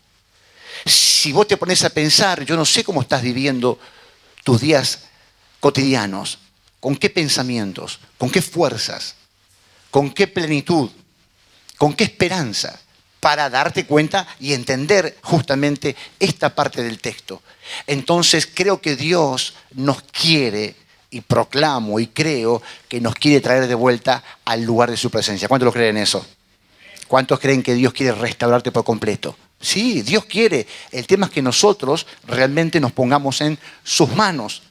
Speaker 2: Si vos te pones a pensar, yo no sé cómo estás viviendo tus días cotidianos, con qué pensamientos, con qué fuerzas, con qué plenitud, con qué esperanza, para darte cuenta y entender justamente esta parte del texto. Entonces creo que Dios nos quiere, y proclamo y creo que nos quiere traer de vuelta al lugar de su presencia. ¿Cuántos lo creen eso? ¿Cuántos creen que Dios quiere restaurarte por completo? Sí, Dios quiere. El tema es que nosotros realmente nos pongamos en sus manos.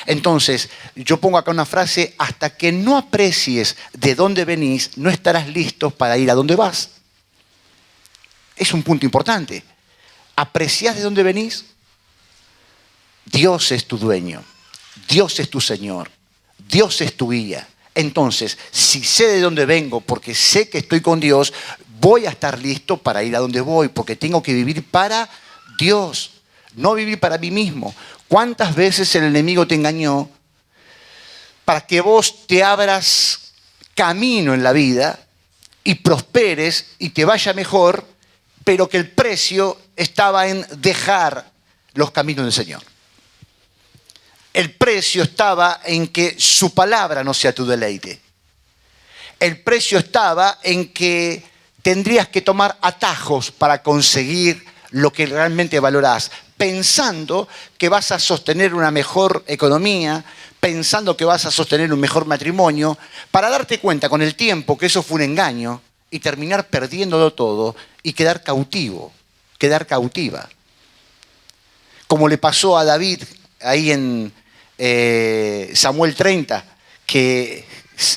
Speaker 2: Entonces, yo pongo acá una frase: hasta que no aprecies de dónde venís, no estarás listos para ir a donde vas. Es un punto importante. ¿Apreciás de dónde venís? Dios es tu dueño. Dios es tu Señor. Dios es tu guía. Entonces, si sé de dónde vengo, porque sé que estoy con Dios, voy a estar listo para ir a donde voy, porque tengo que vivir para Dios, no vivir para mí mismo. ¿Cuántas veces el enemigo te engañó para que vos te abras camino en la vida y prosperes y te vaya mejor, pero que el precio estaba en dejar los caminos del Señor? El precio estaba en que su palabra no sea tu deleite. El precio estaba en que tendrías que tomar atajos para conseguir lo que realmente valorás, pensando que vas a sostener una mejor economía, pensando que vas a sostener un mejor matrimonio, para darte cuenta con el tiempo que eso fue un engaño y terminar perdiéndolo todo y quedar cautivo, quedar cautiva. Como le pasó a David ahí en Samuel 30, que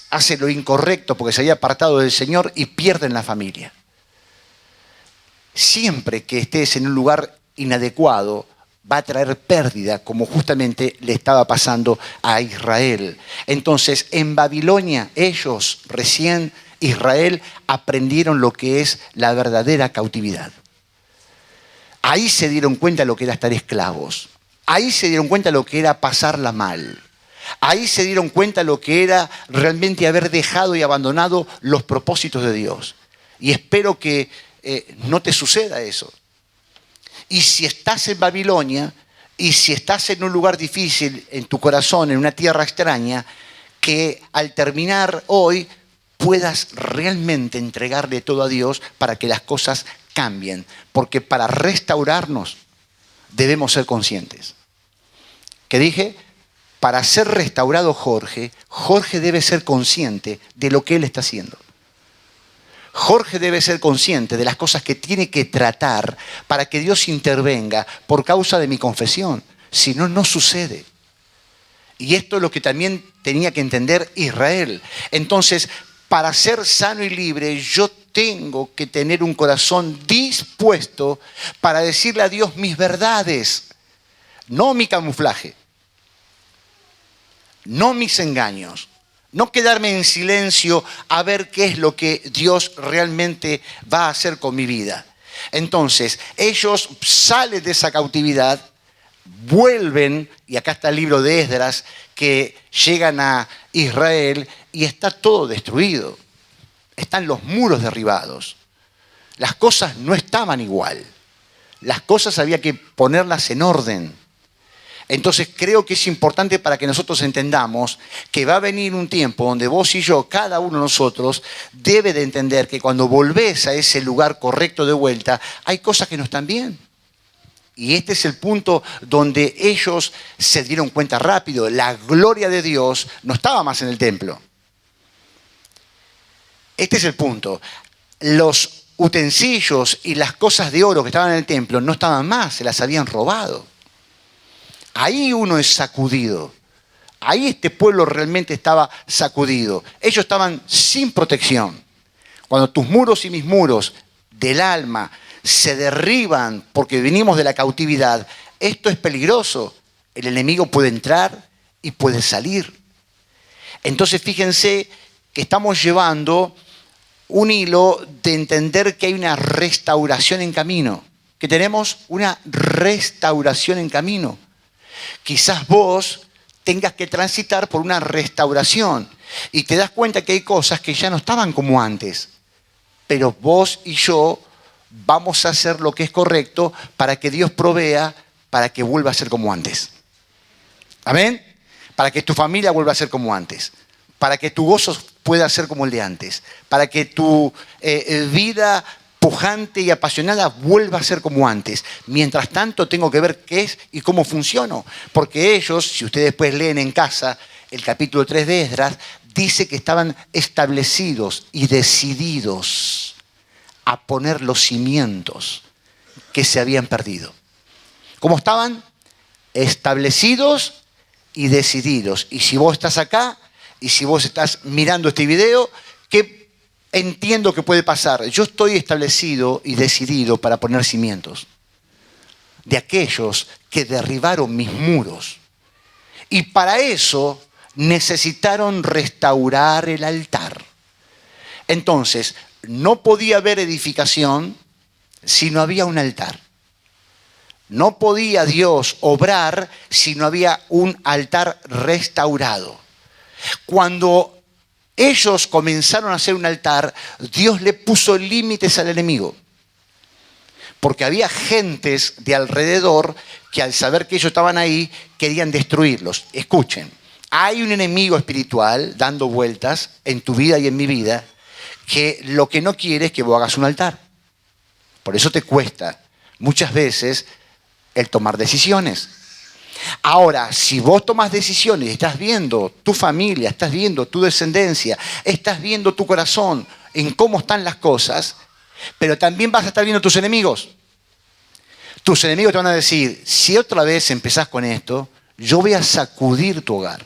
Speaker 2: hace lo incorrecto porque se había apartado del Señor y pierden la familia. Siempre que estés en un lugar inadecuado va a traer pérdida, como justamente le estaba pasando a Israel. Entonces, en Babilonia, ellos recién, Israel, aprendieron lo que es la verdadera cautividad. Ahí se dieron cuenta lo que era estar esclavos. Ahí se dieron cuenta lo que era pasarla mal. Ahí se dieron cuenta lo que era realmente haber dejado y abandonado los propósitos de Dios. Y espero que no te suceda eso. Y si estás en Babilonia, y si estás en un lugar difícil, en tu corazón, en una tierra extraña, que al terminar hoy puedas realmente entregarle todo a Dios para que las cosas cambien. Porque para restaurarnos debemos ser conscientes. ¿Qué dije? Para ser restaurado Jorge debe ser consciente de lo que él está haciendo. Jorge debe ser consciente de las cosas que tiene que tratar para que Dios intervenga por causa de mi confesión. Si no, no sucede. Y esto es lo que también tenía que entender Israel. Entonces, para ser sano y libre, yo tengo que tener un corazón dispuesto para decirle a Dios mis verdades, no mi camuflaje, no mis engaños, no quedarme en silencio a ver qué es lo que Dios realmente va a hacer con mi vida. Entonces, ellos salen de esa cautividad, vuelven, y acá está el libro de Esdras, que llegan a Israel y está todo destruido. están los muros derribados. Las cosas no estaban igual. Las cosas había que ponerlas en orden. Entonces creo que es importante para que nosotros entendamos que va a venir un tiempo donde vos y yo, cada uno de nosotros, debe de entender que cuando volvés a ese lugar correcto de vuelta, hay cosas que no están bien. Y este es el punto donde ellos se dieron cuenta rápido. La gloria de Dios no estaba más en el templo. Este es el punto. Los utensilios y las cosas de oro que estaban en el templo no estaban más, se las habían robado. Ahí uno es sacudido. Ahí este pueblo realmente estaba sacudido. Ellos estaban sin protección. Cuando tus muros y mis muros del alma se derriban porque venimos de la cautividad, esto es peligroso. El enemigo puede entrar y puede salir. Entonces fíjense que estamos llevando un hilo de entender que hay una restauración en camino, que tenemos una restauración en camino. Quizás vos tengas que transitar por una restauración y te das cuenta que hay cosas que ya no estaban como antes, pero vos y yo vamos a hacer lo que es correcto para que Dios provea para que vuelva a ser como antes. ¿Amén? Para que tu familia vuelva a ser como antes. Para que tu gozo pueda ser como el de antes. Para que tu vida pujante y apasionada vuelva a ser como antes. Mientras tanto tengo que ver qué es y cómo funciono. Porque ellos, si ustedes después leen en casa el capítulo 3 de Esdras, dice que estaban establecidos y decididos a poner los cimientos que se habían perdido. ¿Cómo estaban? Establecidos y decididos. Y si vos estás acá, y si vos estás mirando este video, ¿qué entiendo que puede pasar? Yo estoy establecido y decidido para poner cimientos de aquellos que derribaron mis muros. Y para eso necesitaron restaurar el altar. Entonces, no podía haber edificación si no había un altar. No podía Dios obrar si no había un altar restaurado. Cuando ellos comenzaron a hacer un altar, Dios le puso límites al enemigo. Porque había gentes de alrededor que al saber que ellos estaban ahí, querían destruirlos. Escuchen, hay un enemigo espiritual dando vueltas en tu vida y en mi vida, que lo que no quiere es que vos hagas un altar. Por eso te cuesta muchas veces el tomar decisiones. Ahora, si vos tomas decisiones y estás viendo tu familia, estás viendo tu descendencia, estás viendo tu corazón en cómo están las cosas, pero también vas a estar viendo tus enemigos. Tus enemigos te van a decir, si otra vez empezás con esto, yo voy a sacudir tu hogar.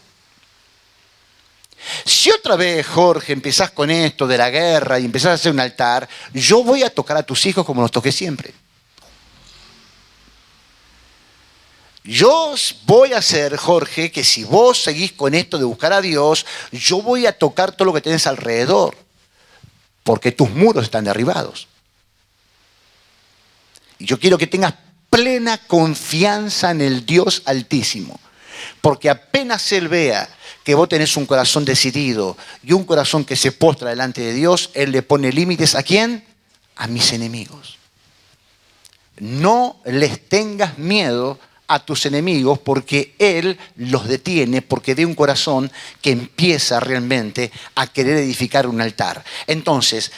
Speaker 2: Si otra vez, Jorge, empezás con esto de la guerra y empezás a hacer un altar, yo voy a tocar a tus hijos como los toqué siempre. Yo voy a hacer, Jorge, que si vos seguís con esto de buscar a Dios, yo voy a tocar todo lo que tenés alrededor, porque tus muros están derribados. Y yo quiero que tengas plena confianza en el Dios Altísimo, porque apenas Él vea que vos tenés un corazón decidido y un corazón que se postra delante de Dios, Él le pone límites ¿a quién? A mis enemigos. No les tengas miedo a tus enemigos porque Él los detiene, porque ve un corazón que empieza realmente a querer edificar un altar. Entonces,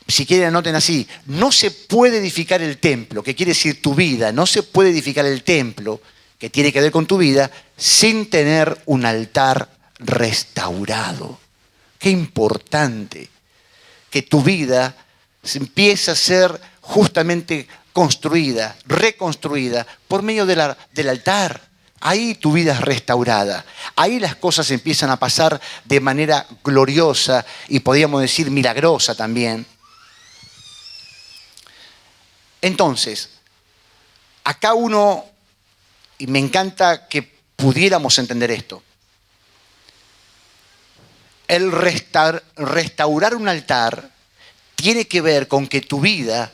Speaker 2: si quieren anoten así, no se puede edificar el templo, que quiere decir tu vida, no se puede edificar el templo, que tiene que ver con tu vida, sin tener un altar restaurado. Qué importante que tu vida empiece a ser justamente construida, reconstruida por medio del altar. Ahí tu vida es restaurada. Ahí las cosas empiezan a pasar de manera gloriosa y podríamos decir milagrosa también. Entonces, acá uno, y me encanta que pudiéramos entender esto, el restaurar un altar tiene que ver con que tu vida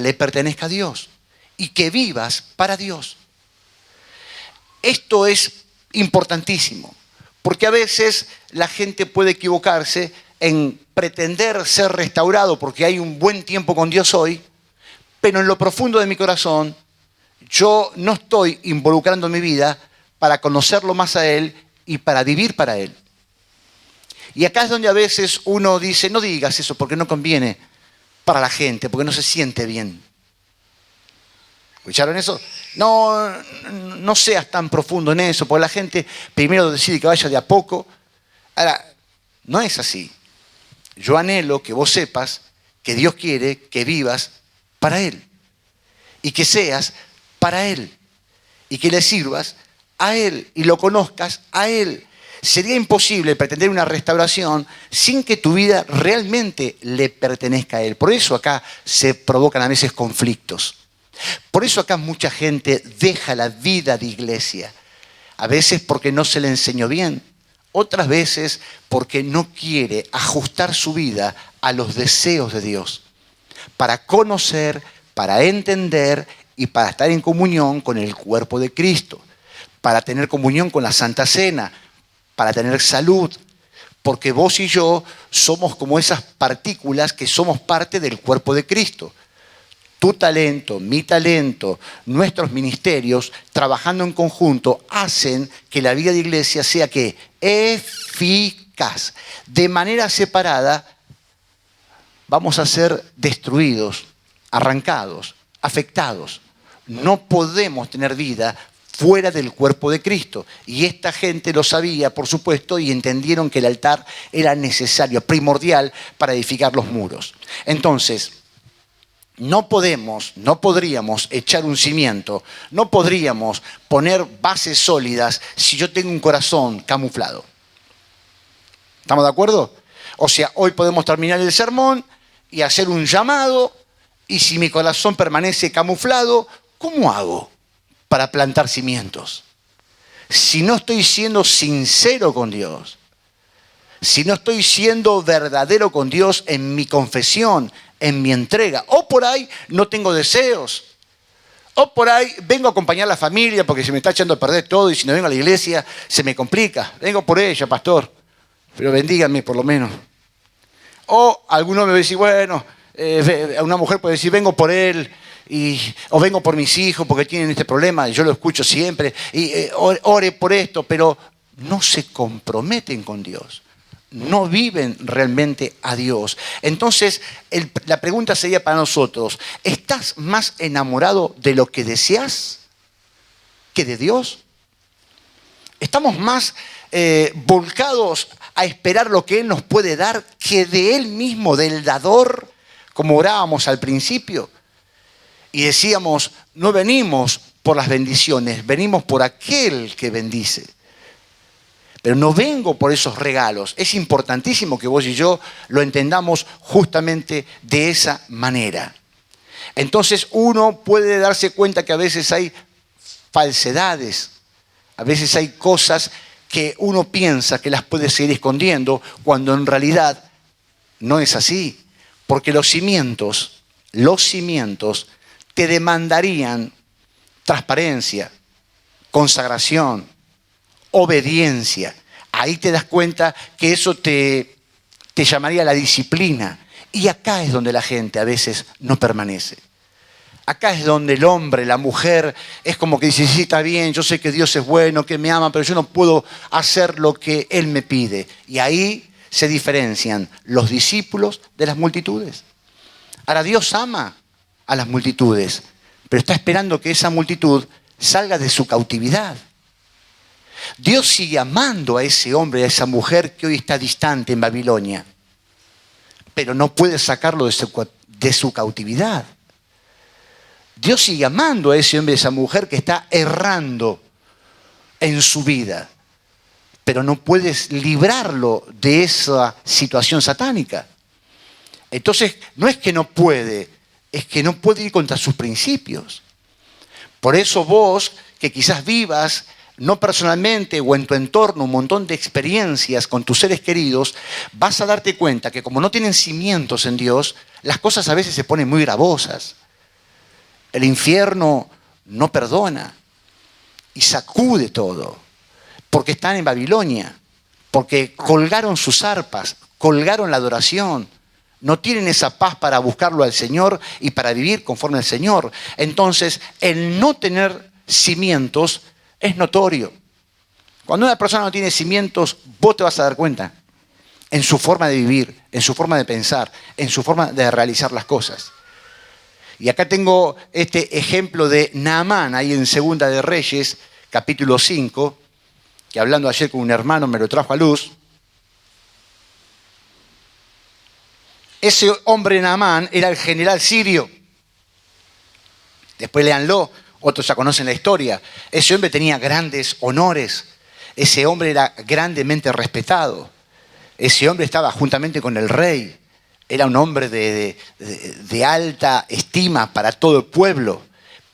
Speaker 2: le pertenezca a Dios y que vivas para Dios. Esto es importantísimo, porque a veces la gente puede equivocarse en pretender ser restaurado porque hay un buen tiempo con Dios hoy, pero en lo profundo de mi corazón yo no estoy involucrando mi vida para conocerlo más a Él y para vivir para Él. Y acá es donde a veces uno dice, no digas eso porque no conviene para la gente, porque no se siente bien. ¿Escucharon eso? No seas tan profundo en eso, porque la gente primero decide que vaya de a poco. Ahora, no es así. Yo anhelo que vos sepas que Dios quiere que vivas para Él y que seas para Él y que le sirvas a Él y lo conozcas a Él. Sería imposible pretender una restauración sin que tu vida realmente le pertenezca a Él. Por eso acá se provocan a veces conflictos. Por eso acá mucha gente deja la vida de iglesia. A veces porque no se le enseñó bien. Otras veces porque no quiere ajustar su vida a los deseos de Dios. Para conocer, para entender y para estar en comunión con el cuerpo de Cristo. Para tener comunión con la Santa Cena. Para tener salud. Porque vos y yo somos como esas partículas que somos parte del cuerpo de Cristo. Tu talento, mi talento, nuestros ministerios, trabajando en conjunto, hacen que la vida de iglesia sea ¿qué? Eficaz. De manera separada, vamos a ser destruidos, arrancados, afectados. No podemos tener vida fuera del cuerpo de Cristo. Y esta gente lo sabía, por supuesto, y entendieron que el altar era necesario, primordial para edificar los muros. Entonces, no podríamos echar un cimiento, no podríamos poner bases sólidas si yo tengo un corazón camuflado. ¿Estamos de acuerdo? O sea, hoy podemos terminar el sermón y hacer un llamado, y si mi corazón permanece camuflado, ¿cómo hago para plantar cimientos? Si no estoy siendo sincero con Dios, si no estoy siendo verdadero con Dios en mi confesión, en mi entrega, o por ahí no tengo deseos, o por ahí vengo a acompañar a la familia porque se me está echando a perder todo y si no vengo a la iglesia se me complica. Vengo por ella, pastor, pero bendíganme por lo menos. O alguno me va a decir, bueno, una mujer puede decir, vengo por él, o vengo por mis hijos porque tienen este problema, y yo lo escucho siempre, y ore por esto, pero no se comprometen con Dios. No viven realmente a Dios. Entonces, la pregunta sería para nosotros, ¿estás más enamorado de lo que deseas que de Dios? ¿Estamos más volcados a esperar lo que Él nos puede dar que de Él mismo, del dador, como orábamos al principio? Y decíamos, no venimos por las bendiciones, venimos por aquel que bendice. Pero no vengo por esos regalos. Es importantísimo que vos y yo lo entendamos justamente de esa manera. Entonces uno puede darse cuenta que a veces hay falsedades, a veces hay cosas que uno piensa que las puede seguir escondiendo, cuando en realidad no es así. Porque los cimientos te demandarían transparencia, consagración, obediencia. Ahí te das cuenta que eso te llamaría la disciplina. Y acá es donde la gente a veces no permanece. Acá es donde el hombre, la mujer, es como que dice, sí, está bien, yo sé que Dios es bueno, que me ama, pero yo no puedo hacer lo que Él me pide. Y ahí se diferencian los discípulos de las multitudes. Ahora, Dios ama a las multitudes, pero está esperando que esa multitud salga de su cautividad. Dios sigue amando a ese hombre, a esa mujer que hoy está distante en Babilonia, pero no puede sacarlo de su cautividad. Dios sigue amando a ese hombre, a esa mujer que está errando en su vida, pero no puedes librarlo de esa situación satánica. Entonces, no es que no puede, es que no puede ir contra sus principios. Por eso vos, que quizás vivas no personalmente o en tu entorno un montón de experiencias con tus seres queridos, vas a darte cuenta que como no tienen cimientos en Dios, las cosas a veces se ponen muy gravosas. El infierno no perdona y sacude todo, porque están en Babilonia, porque colgaron sus arpas, colgaron la adoración. No tienen esa paz para buscarlo al Señor y para vivir conforme al Señor. Entonces, el no tener cimientos es notorio. Cuando una persona no tiene cimientos, vos te vas a dar cuenta en su forma de vivir, en su forma de pensar, en su forma de realizar las cosas. Y acá tengo este ejemplo de Naamán, ahí en Segunda de Reyes, capítulo 5, que hablando ayer con un hermano me lo trajo a luz. Ese hombre Naamán era el general sirio. Después léanlo, otros ya conocen la historia. Ese hombre tenía grandes honores. Ese hombre era grandemente respetado. Ese hombre estaba juntamente con el rey. Era un hombre de alta estima para todo el pueblo.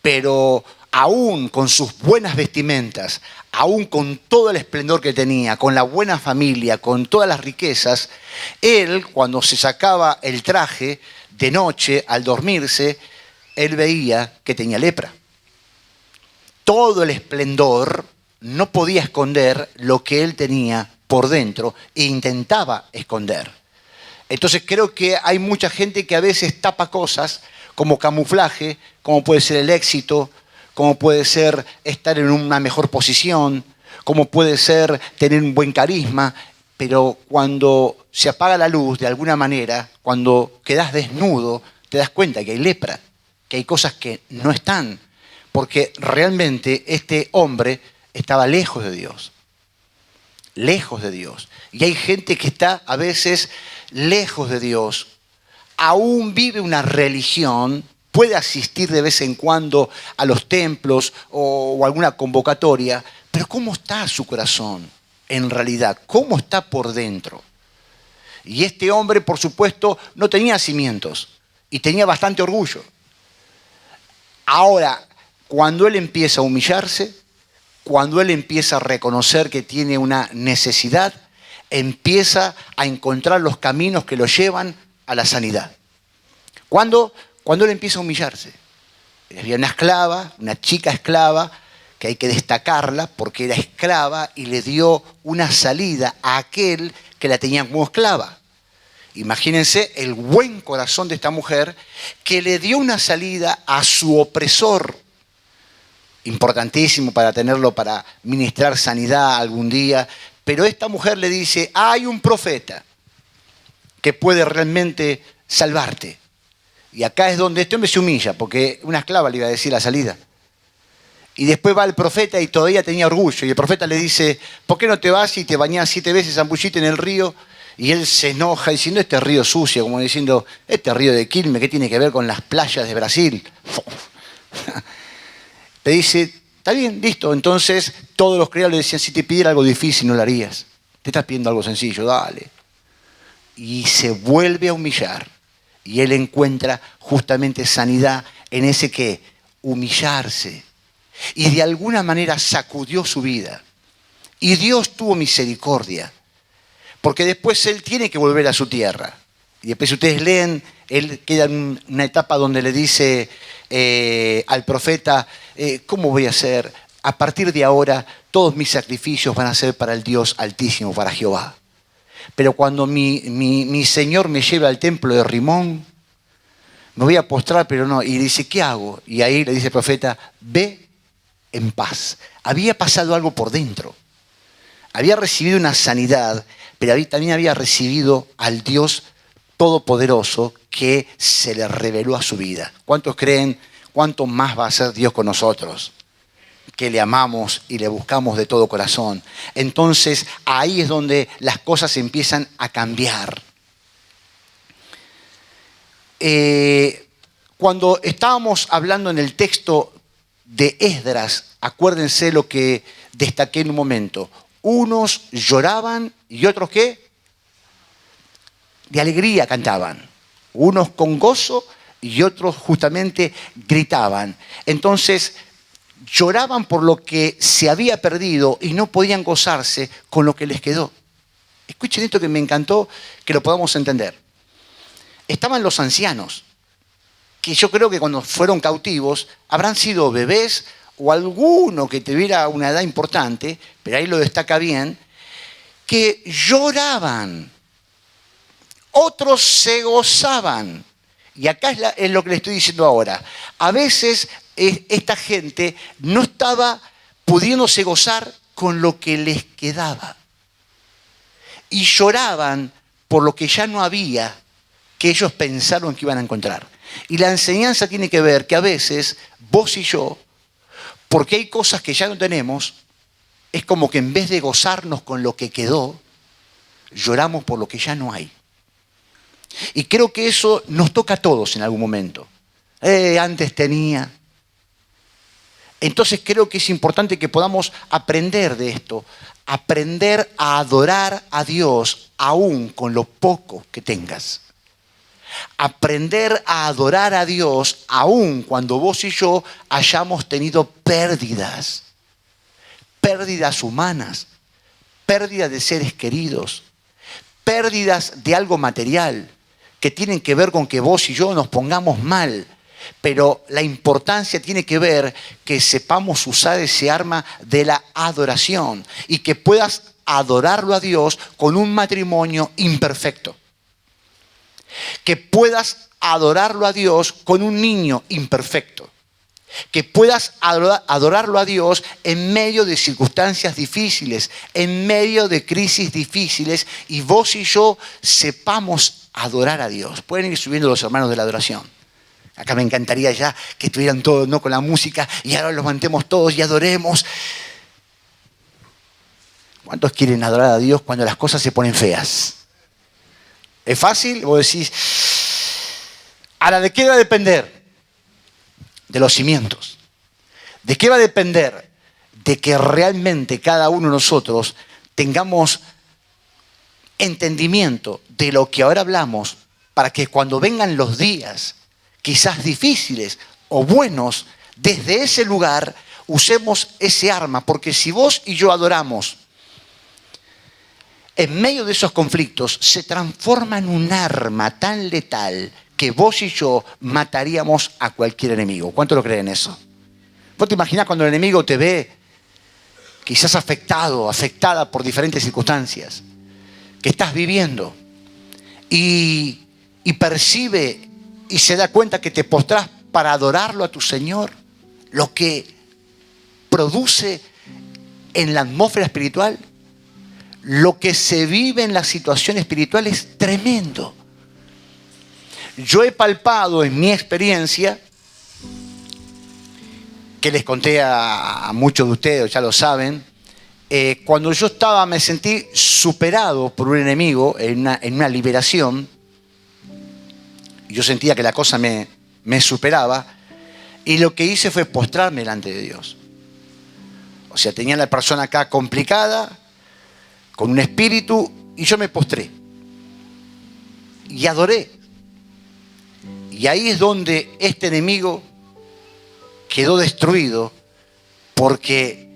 Speaker 2: Pero aún con sus buenas vestimentas, aún con todo el esplendor que tenía, con la buena familia, con todas las riquezas, él, cuando se sacaba el traje de noche al dormirse, él veía que tenía lepra. Todo el esplendor no podía esconder lo que él tenía por dentro e intentaba esconder. Entonces creo que hay mucha gente que a veces tapa cosas como camuflaje, como puede ser el éxito, como puede ser estar en una mejor posición, como puede ser tener un buen carisma, pero cuando se apaga la luz de alguna manera, cuando quedas desnudo, te das cuenta que hay lepra, que hay cosas que no están, porque realmente este hombre estaba lejos de Dios. Lejos de Dios. Y hay gente que está a veces lejos de Dios, aún vive una religión, puede asistir de vez en cuando a los templos o alguna convocatoria, pero ¿cómo está su corazón en realidad? ¿Cómo está por dentro? Y este hombre, por supuesto, no tenía cimientos y tenía bastante orgullo. Ahora, cuando él empieza a humillarse, cuando él empieza a reconocer que tiene una necesidad, empieza a encontrar los caminos que lo llevan a la sanidad. Cuando él empieza a humillarse. Había una esclava, una chica esclava, que hay que destacarla porque era esclava y le dio una salida a aquel que la tenía como esclava. Imagínense el buen corazón de esta mujer que le dio una salida a su opresor. Importantísimo para tenerlo para ministrar sanidad algún día. Pero esta mujer le dice, hay un profeta que puede realmente salvarte. Y acá es donde este hombre se humilla, porque una esclava le iba a decir la salida. Y después va el profeta y todavía tenía orgullo. Y el profeta le dice, ¿por qué no te vas y te bañás 7 veces, zambullite en el río? Y él se enoja diciendo, este río sucio, como diciendo, este río de Quilmes, ¿qué tiene que ver con las playas de Brasil? Le dice, está bien, listo. Entonces todos los criados le decían, si te pidiera algo difícil no lo harías. Te estás pidiendo algo sencillo, dale. Y se vuelve a humillar. Y él encuentra justamente sanidad en ese que humillarse. Y de alguna manera sacudió su vida. Y Dios tuvo misericordia. Porque después él tiene que volver a su tierra. Y después si ustedes leen, él queda en una etapa donde le dice al profeta, ¿cómo voy a hacer? A partir de ahora todos mis sacrificios van a ser para el Dios Altísimo, para Jehová. Pero cuando mi Señor me lleve al templo de Rimón, me voy a postrar, pero no. Y dice, ¿qué hago? Y ahí le dice el profeta, ve en paz. Había pasado algo por dentro. Había recibido una sanidad, pero también había recibido al Dios Todopoderoso que se le reveló a su vida. ¿Cuántos creen cuánto más va a ser Dios con nosotros? Que le amamos y le buscamos de todo corazón. Entonces ahí es donde las cosas empiezan a cambiar. Cuando estábamos hablando en el texto de Esdras, acuérdense lo que destaqué en un momento. Unos lloraban y otros ¿qué? De alegría cantaban. Unos con gozo y otros justamente gritaban. Entonces lloraban por lo que se había perdido y no podían gozarse con lo que les quedó. Escuchen esto que me encantó que lo podamos entender. Estaban los ancianos, que yo creo que cuando fueron cautivos habrán sido bebés o alguno que tuviera una edad importante, pero ahí lo destaca bien, que lloraban Otros se gozaban. Y acá es lo que le estoy diciendo ahora. A veces esta gente no estaba pudiéndose gozar con lo que les quedaba. Y lloraban por lo que ya no había, que ellos pensaron que iban a encontrar. Y la enseñanza tiene que ver que a veces vos y yo, porque hay cosas que ya no tenemos, es como que en vez de gozarnos con lo que quedó, lloramos por lo que ya no hay. Y creo que eso nos toca a todos en algún momento. Antes tenía. Entonces creo que es importante que podamos aprender de esto, aprender a adorar a Dios aún con lo poco que tengas. Aprender a adorar a Dios aún cuando vos y yo hayamos tenido pérdidas. Pérdidas humanas, pérdidas de seres queridos, pérdidas de algo material que tienen que ver con que vos y yo nos pongamos mal. Pero la importancia tiene que ver que sepamos usar ese arma de la adoración y que puedas adorarlo a Dios con un matrimonio imperfecto. Que puedas adorarlo a Dios con un niño imperfecto. Que puedas adorarlo a Dios en medio de circunstancias difíciles, en medio de crisis difíciles, y vos y yo sepamos adorar a Dios. Pueden ir subiendo los hermanos de la adoración. Acá me encantaría ya que estuvieran todos, ¿no?, con la música, y ahora los mantemos todos y adoremos. ¿Cuántos quieren adorar a Dios cuando las cosas se ponen feas? ¿Es fácil? Vos decís, ¿ahora de qué va a depender? De los cimientos. ¿De qué va a depender? De que realmente cada uno de nosotros tengamos entendimiento de lo que ahora hablamos, para que cuando vengan los días quizás difíciles o buenos, desde ese lugar usemos ese arma. Porque si vos y yo adoramos, en medio de esos conflictos se transforma en un arma tan letal que vos y yo mataríamos a cualquier enemigo. ¿Cuánto lo creen eso? ¿Vos te imaginás cuando el enemigo te ve quizás afectada por diferentes circunstancias que estás viviendo y percibe y se da cuenta que te postrás para adorarlo a tu Señor? Lo que produce en la atmósfera espiritual, lo que se vive en la situación espiritual es tremendo. Yo he palpado en mi experiencia, que les conté a muchos de ustedes, ya lo saben, cuando yo me sentí superado por un enemigo en una liberación. Yo sentía que la cosa me superaba, y lo que hice fue postrarme delante de Dios. O sea, tenía a la persona acá complicada, con un espíritu, y yo me postré y adoré. Y ahí es donde este enemigo quedó destruido, porque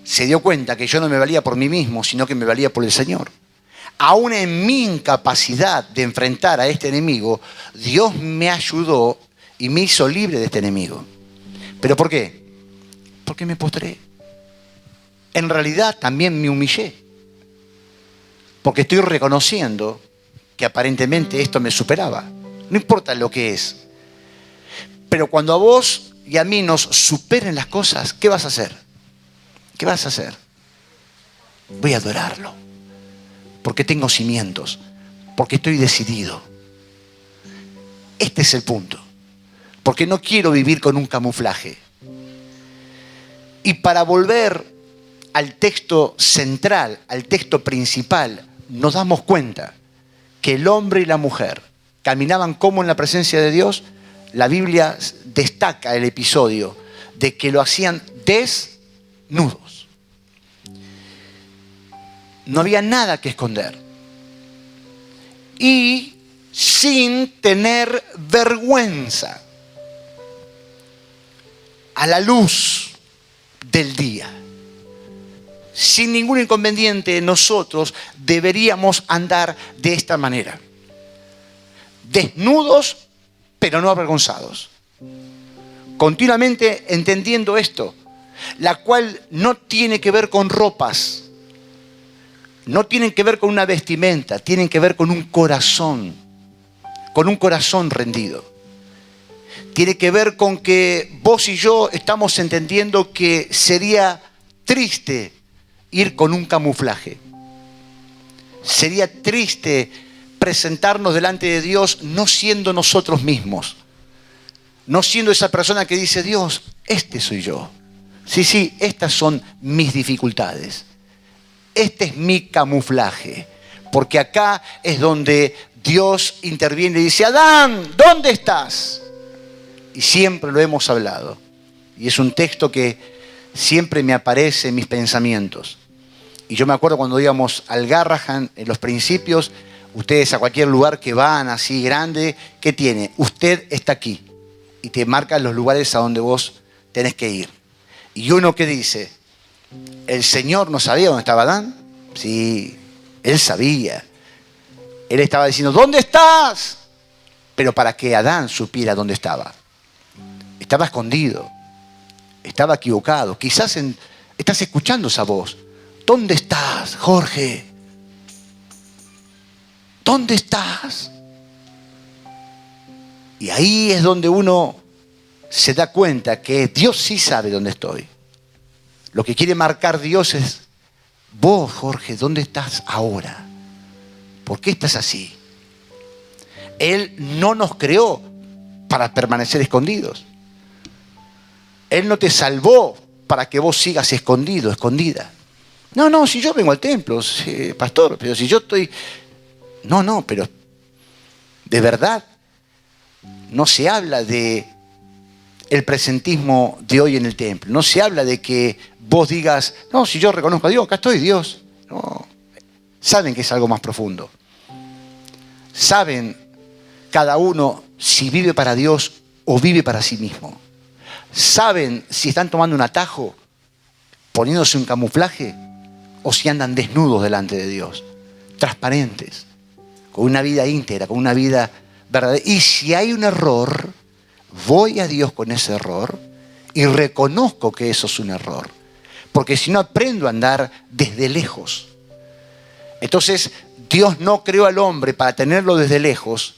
Speaker 2: se dio cuenta que yo no me valía por mí mismo, sino que me valía por el Señor. Aún en mi incapacidad de enfrentar a este enemigo, Dios me ayudó y me hizo libre de este enemigo. ¿Pero por qué? Porque me postré. En realidad también me humillé, porque estoy reconociendo que aparentemente esto me superaba. No importa lo que es. Pero cuando a vos y a mí nos superen las cosas, ¿qué vas a hacer? ¿Qué vas a hacer? Voy a adorarlo. Porque tengo cimientos. Porque estoy decidido. Este es el punto. Porque no quiero vivir con un camuflaje. Y para volver al texto central, al texto principal, nos damos cuenta que el hombre y la mujer caminaban como en la presencia de Dios. La Biblia destaca el episodio de que lo hacían desnudos. No había nada que esconder. Y sin tener vergüenza, a la luz del día. Sin ningún inconveniente, nosotros deberíamos andar de esta manera. Desnudos, pero no avergonzados. Continuamente entendiendo esto, la cual no tiene que ver con ropas, no tienen que ver con una vestimenta, tienen que ver con un corazón. con un corazón rendido. Tiene que ver con que vos y yo estamos entendiendo que sería triste ir con un camuflaje. Sería triste presentarnos delante de Dios no siendo nosotros mismos. No siendo esa persona que dice, Dios, este soy yo. Sí, estas son mis dificultades. Este es mi camuflaje. Porque acá es donde Dios interviene y dice, Adán, ¿dónde estás? Y siempre lo hemos hablado. Y es un texto que siempre me aparece en mis pensamientos. Y yo me acuerdo cuando íbamos al Garrahan, en los principios, ustedes a cualquier lugar que van así grande, ¿qué tiene? Usted está aquí. Y te marcan los lugares a donde vos tenés que ir. Y uno que dice, ¿el Señor no sabía dónde estaba Adán? Sí, Él sabía. Él estaba diciendo, ¿dónde estás? Pero para que Adán supiera dónde estaba. Estaba escondido. Estaba equivocado. Quizás estás escuchando esa voz. ¿Dónde estás, Jorge? ¿Dónde estás? Y ahí es donde uno se da cuenta que Dios sí sabe dónde estoy. Lo que quiere marcar Dios es, vos, Jorge, ¿dónde estás ahora? ¿Por qué estás así? Él no nos creó para permanecer escondidos. Él no te salvó para que vos sigas escondido, escondida. No, si yo vengo al templo, sí, pastor, pero si yo estoy... No, pero de verdad no se habla de el presentismo de hoy en el templo. No se habla de que vos digas, no, si yo reconozco a Dios, acá estoy, Dios. No, saben que es algo más profundo. Saben cada uno si vive para Dios o vive para sí mismo. Saben si están tomando un atajo, poniéndose un camuflaje, o si andan desnudos delante de Dios, transparentes, con una vida íntegra, con una vida verdadera. Y si hay un error, voy a Dios con ese error y reconozco que eso es un error. Porque si no, aprendo a andar desde lejos. Entonces, Dios no creó al hombre para tenerlo desde lejos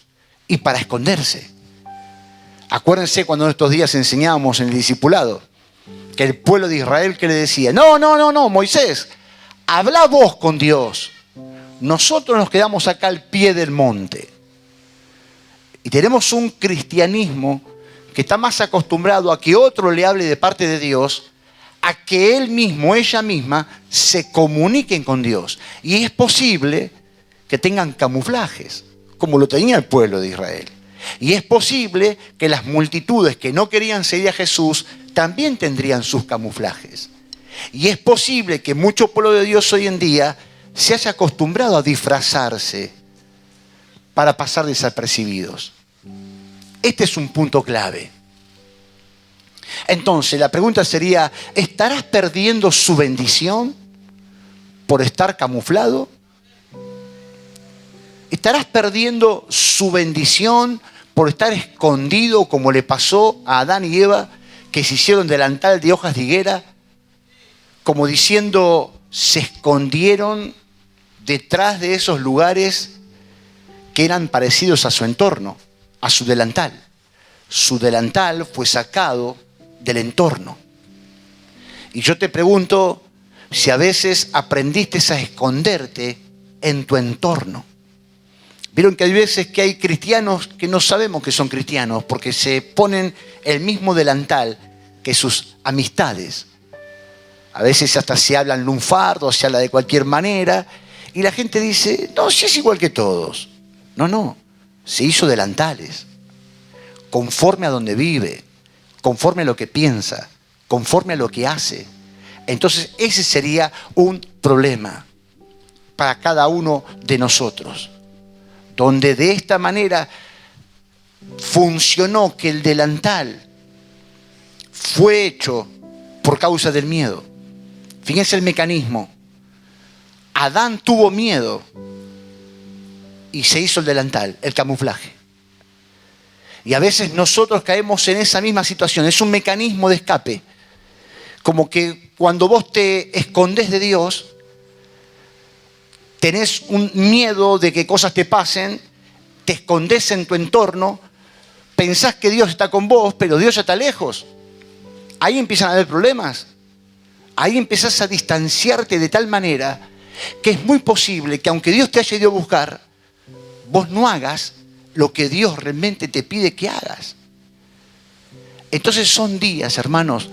Speaker 2: y para esconderse. Acuérdense cuando en estos días enseñábamos en el discipulado que el pueblo de Israel que le decía, no, Moisés, habla vos con Dios. Nosotros nos quedamos acá al pie del monte. Y tenemos un cristianismo que está más acostumbrado a que otro le hable de parte de Dios, a que él mismo, ella misma, se comuniquen con Dios. Y es posible que tengan camuflajes, como lo tenía el pueblo de Israel. Y es posible que las multitudes que no querían seguir a Jesús también tendrían sus camuflajes. Y es posible que mucho pueblo de Dios hoy en día se haya acostumbrado a disfrazarse para pasar desapercibidos. Este es un punto clave. Entonces, la pregunta sería, ¿estarás perdiendo su bendición por estar camuflado? ¿Estarás perdiendo su bendición por estar escondido como le pasó a Adán y Eva, que se hicieron delantal de hojas de higuera, como diciendo, se escondieron detrás de esos lugares que eran parecidos a su entorno, a su delantal? Su delantal fue sacado del entorno. Y yo te pregunto si a veces aprendiste a esconderte en tu entorno. Vieron que hay veces que hay cristianos que no sabemos que son cristianos porque se ponen el mismo delantal que sus amistades. A veces hasta se hablan lunfardo, se habla de cualquier manera y la gente dice, no, si es igual que todos. No, se hizo delantales, conforme a donde vive, conforme a lo que piensa, conforme a lo que hace. Entonces ese sería un problema para cada uno de nosotros, donde de esta manera funcionó que el delantal fue hecho por causa del miedo. Fíjense el mecanismo. Adán tuvo miedo y se hizo el delantal, el camuflaje. Y a veces nosotros caemos en esa misma situación. Es un mecanismo de escape. Como que cuando vos te escondés de Dios, tenés un miedo de que cosas te pasen te escondes en tu entorno, pensás que Dios está con vos, pero Dios está lejos. Ahí empiezan a haber problemas. Ahí empezás a distanciarte de tal manera que es muy posible que aunque Dios te haya ido a buscar, vos no hagas lo que Dios realmente te pide que hagas. Entonces son días, hermanos,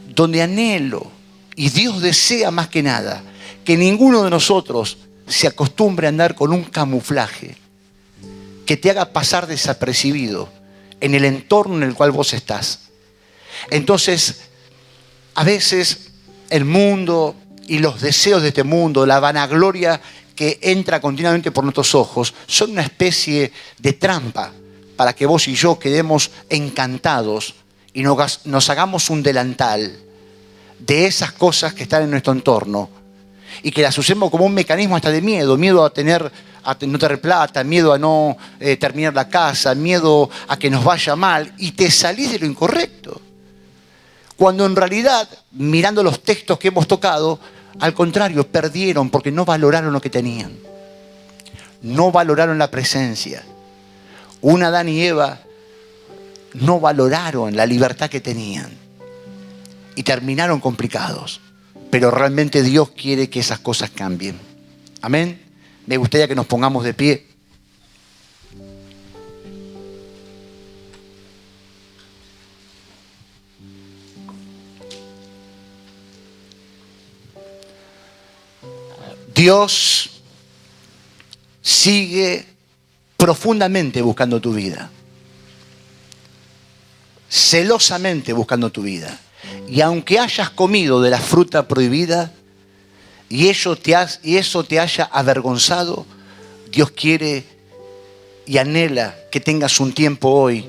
Speaker 2: donde anhelo y Dios desea más que nada que ninguno de nosotros se acostumbre a andar con un camuflaje que te haga pasar desapercibido en el entorno en el cual vos estás. Entonces, a veces el mundo y los deseos de este mundo, la vanagloria que entra continuamente por nuestros ojos, son una especie de trampa para que vos y yo quedemos encantados y nos hagamos un delantal de esas cosas que están en nuestro entorno y que las usemos como un mecanismo hasta de miedo, miedo a no tener plata, miedo a no terminar la casa, miedo a que nos vaya mal, y te salís de lo incorrecto. Cuando en realidad, mirando los textos que hemos tocado, al contrario, perdieron porque no valoraron lo que tenían. No valoraron la presencia. Adán y Eva no valoraron la libertad que tenían y terminaron complicados. Pero realmente Dios quiere que esas cosas cambien. Amén. Me gustaría que nos pongamos de pie. Dios sigue profundamente buscando tu vida. Celosamente buscando tu vida. Y aunque hayas comido de la fruta prohibida y eso te haya avergonzado, Dios quiere y anhela que tengas un tiempo hoy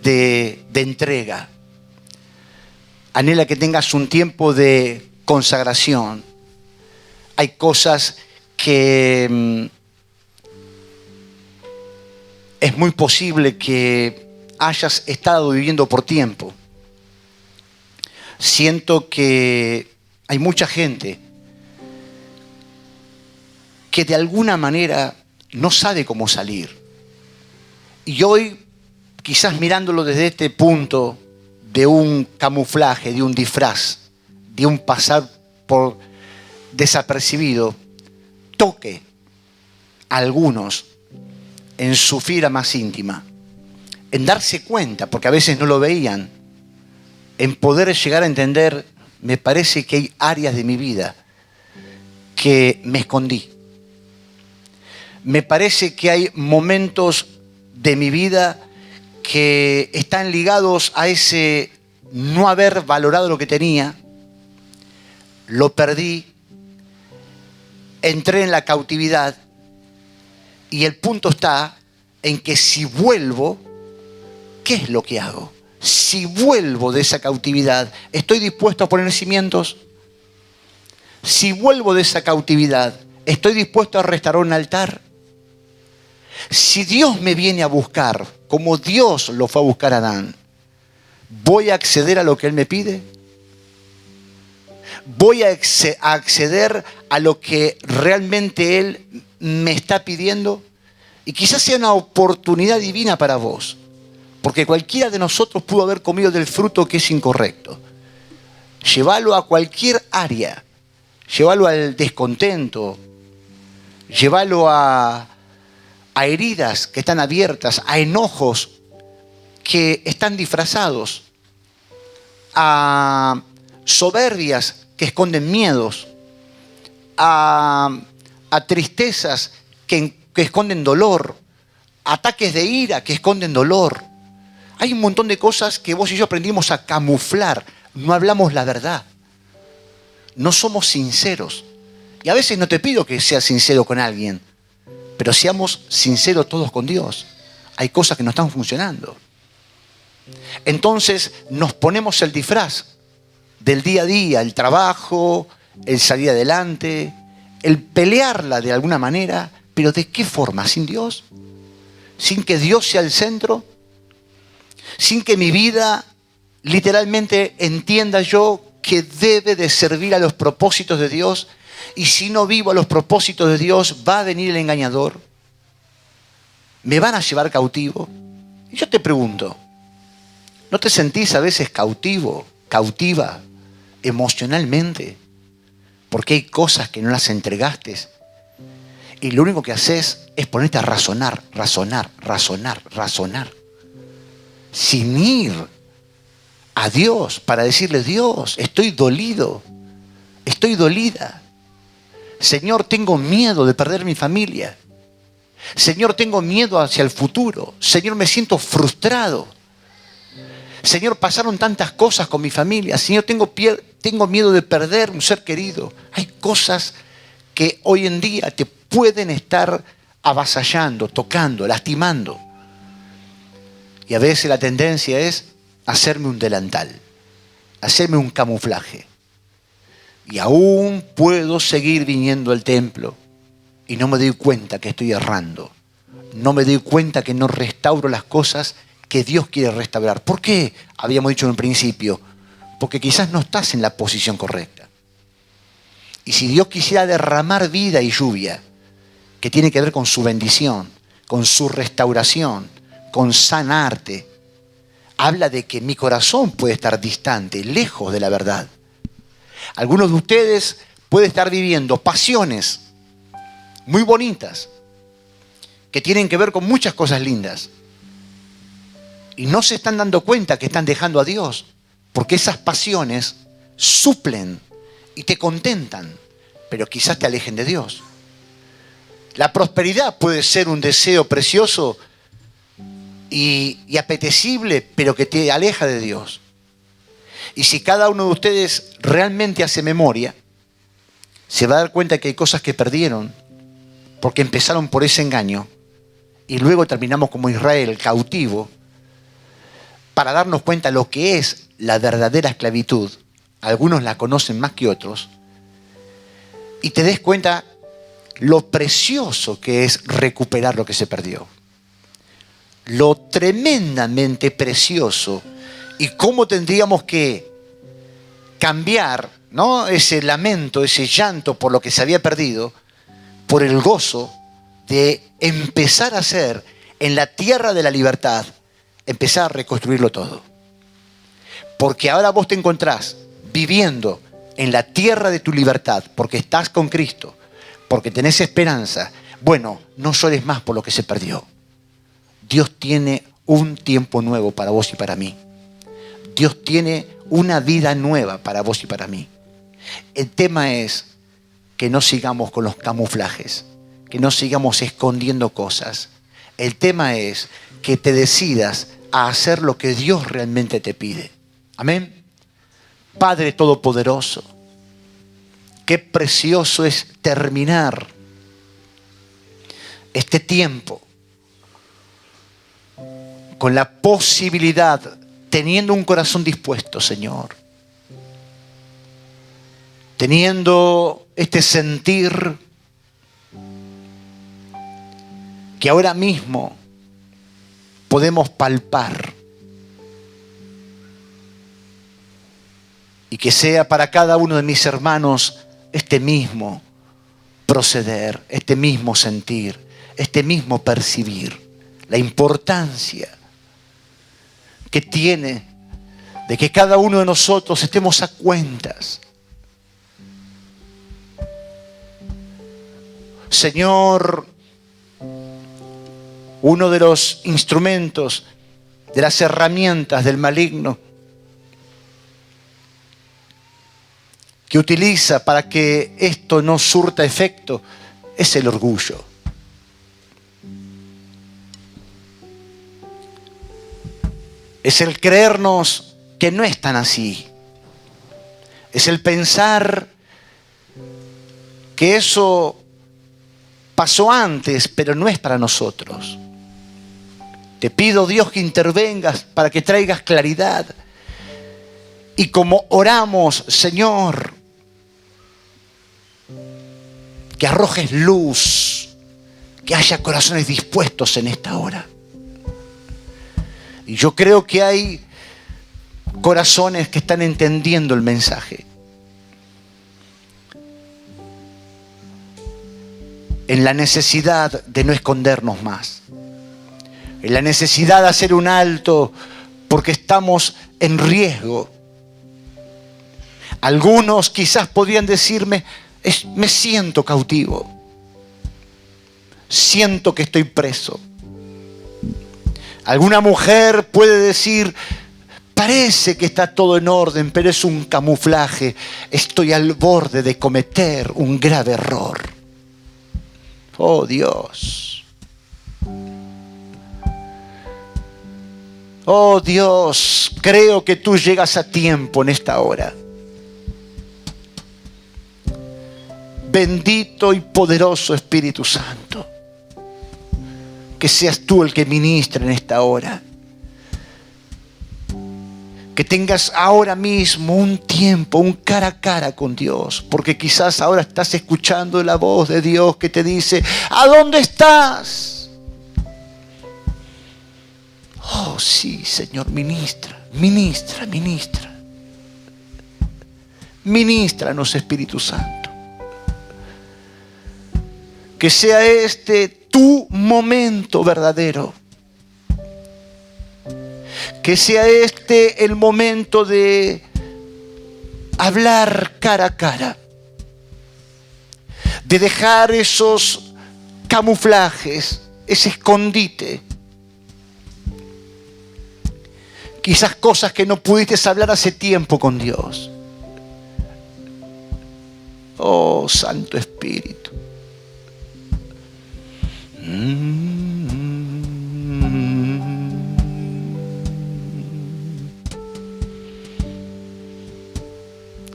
Speaker 2: de entrega. Anhela que tengas un tiempo de consagración. Hay cosas que es muy posible que hayas estado viviendo por tiempo. Siento que hay mucha gente que de alguna manera no sabe cómo salir. Y hoy, quizás mirándolo desde este punto de un camuflaje, de un disfraz, de un pasar por desapercibido, toque a algunos en su fibra más íntima, en darse cuenta, porque a veces no lo veían, en poder llegar a entender, me parece que hay áreas de mi vida que me escondí. Me parece que hay momentos de mi vida que están ligados a ese no haber valorado lo que tenía, lo perdí, entré en la cautividad y el punto está en que si vuelvo, ¿qué es lo que hago? Si vuelvo de esa cautividad, ¿estoy dispuesto a poner cimientos? Si vuelvo de esa cautividad, ¿estoy dispuesto a restaurar un altar? Si Dios me viene a buscar, como Dios lo fue a buscar a Adán, ¿voy a acceder a lo que Él me pide? ¿Voy a acceder a lo que realmente Él me está pidiendo? Y quizás sea una oportunidad divina para vos. Porque cualquiera de nosotros pudo haber comido del fruto que es incorrecto. Llévalo a cualquier área. Llévalo al descontento. Llévalo a heridas que están abiertas, a enojos que están disfrazados, a soberbias que esconden miedos, a tristezas que esconden dolor, ataques de ira que esconden dolor. Hay un montón de cosas que vos y yo aprendimos a camuflar. No hablamos la verdad. No somos sinceros. Y a veces no te pido que seas sincero con alguien, pero seamos sinceros todos con Dios. Hay cosas que no están funcionando. Entonces nos ponemos el disfraz del día a día, el trabajo, el salir adelante, el pelearla de alguna manera, pero ¿de qué forma? ¿Sin Dios? ¿Sin que Dios sea el centro? ¿Sin que mi vida literalmente entienda yo que debe de servir a los propósitos de Dios? Y si no vivo a los propósitos de Dios, va a venir el engañador. ¿Me van a llevar cautivo? Y yo te pregunto, ¿no te sentís a veces cautivo, cautiva emocionalmente? Porque hay cosas que no las entregaste y lo único que haces es ponerte a razonar, sin ir a Dios para decirle: Dios, estoy dolido, estoy dolida. Señor, tengo miedo de perder mi familia. Señor, tengo miedo hacia el futuro. Señor, me siento frustrado. Señor, pasaron tantas cosas con mi familia. Señor, tengo miedo de perder un ser querido. Hay cosas que hoy en día te pueden estar avasallando, tocando, lastimando. Y a veces la tendencia es hacerme un delantal, hacerme un camuflaje. Y aún puedo seguir viniendo al templo y no me doy cuenta que estoy errando. No me doy cuenta que no restauro las cosas que Dios quiere restaurar. ¿Por qué? Habíamos dicho en un principio, porque quizás no estás en la posición correcta. Y si Dios quisiera derramar vida y lluvia, que tiene que ver con su bendición, con su restauración, con sanarte, habla de que mi corazón puede estar distante, lejos de la verdad. Algunos de ustedes pueden estar viviendo pasiones muy bonitas, que tienen que ver con muchas cosas lindas. Y no se están dando cuenta que están dejando a Dios, porque esas pasiones suplen y te contentan, pero quizás te alejen de Dios. La prosperidad puede ser un deseo precioso y apetecible, pero que te aleja de Dios. Y si cada uno de ustedes realmente hace memoria, se va a dar cuenta que hay cosas que perdieron porque empezaron por ese engaño y luego terminamos como Israel, cautivo, para darnos cuenta lo que es la verdadera esclavitud. Algunos la conocen más que otros. Y te des cuenta lo precioso que es recuperar lo que se perdió. Lo tremendamente precioso y cómo tendríamos que cambiar, ¿no?, ese lamento, ese llanto por lo que se había perdido, por el gozo de empezar a hacer en la tierra de la libertad, empezar a reconstruirlo todo. Porque ahora vos te encontrás viviendo en la tierra de tu libertad, porque estás con Cristo, porque tenés esperanza. Bueno, no llores más por lo que se perdió. Dios tiene un tiempo nuevo para vos y para mí. Dios tiene una vida nueva para vos y para mí. El tema es que no sigamos con los camuflajes, que no sigamos escondiendo cosas. El tema es que te decidas a hacer lo que Dios realmente te pide. Amén. Padre Todopoderoso, qué precioso es terminar este tiempo con la posibilidad, teniendo un corazón dispuesto, Señor, teniendo este sentir que ahora mismo podemos palpar, y que sea para cada uno de mis hermanos este mismo proceder, este mismo sentir, este mismo percibir, la importancia que tiene de que cada uno de nosotros estemos a cuentas. Señor, uno de los instrumentos, de las herramientas del maligno que utiliza para que esto no surta efecto es el orgullo. Es el creernos que no es tan así. Es el pensar que eso pasó antes, pero no es para nosotros. Te pido, Dios, que intervengas para que traigas claridad. Y como oramos, Señor, que arrojes luz, que haya corazones dispuestos en esta hora. Y yo creo que hay corazones que están entendiendo el mensaje. En la necesidad de no escondernos más. en la necesidad de hacer un alto porque estamos en riesgo. Algunos quizás podrían decirme, me siento cautivo, siento que estoy preso. Alguna mujer puede decir, parece que está todo en orden, pero es un camuflaje, estoy al borde de cometer un grave error. Oh Dios. Oh Dios, creo que tú llegas a tiempo en esta hora. Bendito y poderoso Espíritu Santo, que seas tú el que ministre en esta hora. Que tengas ahora mismo un tiempo, un cara a cara con Dios, porque quizás ahora estás escuchando la voz de Dios que te dice, ¿a dónde estás? Oh sí, Señor, ministra, ministra, ministra. Ministranos, Espíritu Santo. Que sea este tu momento verdadero. Que sea este el momento de hablar cara a cara. De dejar esos camuflajes, ese escondite. Quizás cosas que no pudiste hablar hace tiempo con Dios. Oh, Santo Espíritu.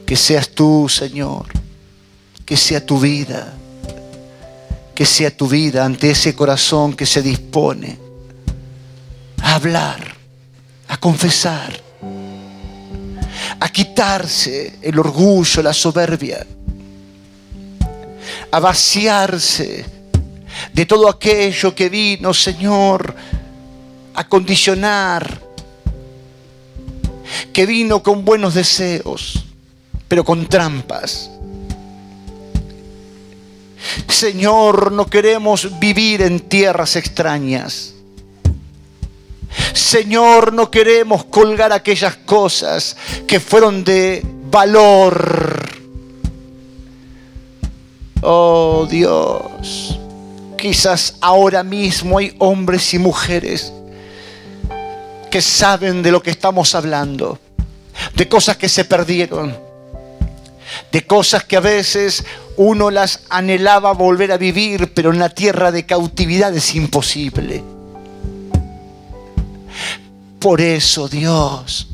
Speaker 2: Que seas tú, Señor, que sea tu vida, ante ese corazón que se dispone a hablar, a confesar, a quitarse el orgullo, la soberbia, a vaciarse de todo aquello que vino, Señor, a condicionar, que vino con buenos deseos, pero con trampas. Señor, no queremos vivir en tierras extrañas. Señor, no queremos colgar aquellas cosas que fueron de valor. Oh Dios, quizás ahora mismo hay hombres y mujeres que saben de lo que estamos hablando, de cosas que se perdieron, de cosas que a veces uno las anhelaba volver a vivir, pero en la tierra de cautividad es imposible. Por eso, Dios,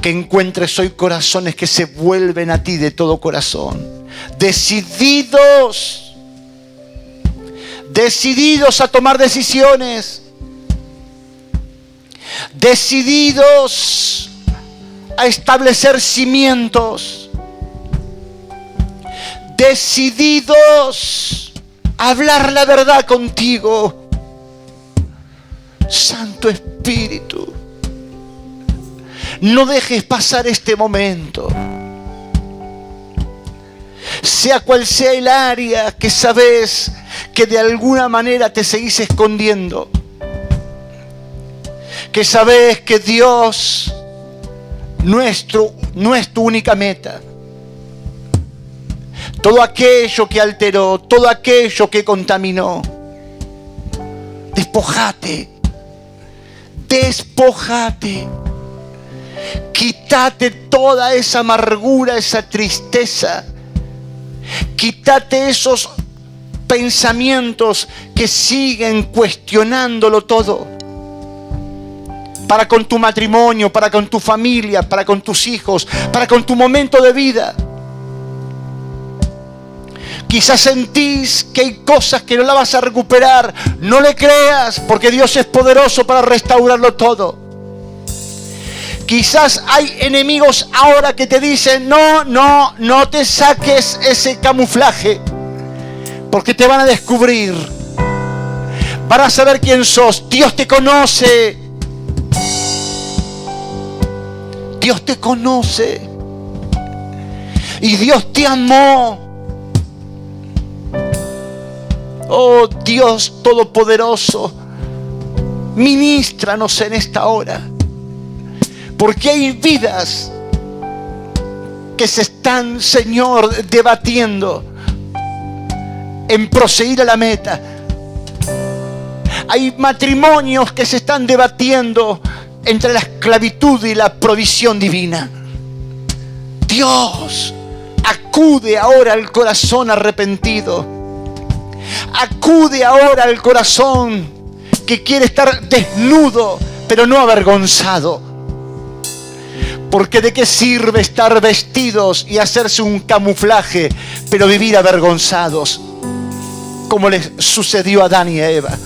Speaker 2: que encuentres hoy corazones que se vuelven a ti de todo corazón, decididos a tomar decisiones, decididos a establecer cimientos, decididos a hablar la verdad contigo. Santo Espíritu, no dejes pasar este momento. Sea cual sea el área que sabes que de alguna manera te seguís escondiendo, que sabes que Dios no es tu única meta. Todo aquello que alteró, todo aquello que contaminó, despojate. Quítate toda esa amargura, esa tristeza. Quítate esos pensamientos que siguen cuestionándolo todo. Para con tu matrimonio, para con tu familia, para con tus hijos, para con tu momento de vida. Quizás sentís que hay cosas que no la vas a recuperar. No le creas, porque Dios es poderoso para restaurarlo todo. Quizás hay enemigos ahora que te dicen, no te saques ese camuflaje, porque te van a descubrir. Van a saber quién sos. Dios te conoce. Dios te conoce. Y Dios te amó. Oh Dios Todopoderoso, Ministranos en esta hora. Porque hay vidas que se están, Señor, debatiendo en proseguir a la meta. Hay matrimonios que se están debatiendo entre la esclavitud y la provisión divina. Dios, acude ahora al corazón arrepentido. Acude ahora al corazón que quiere estar desnudo, pero no avergonzado. Porque de qué sirve estar vestidos y hacerse un camuflaje, pero vivir avergonzados, como les sucedió a Adán y a Eva.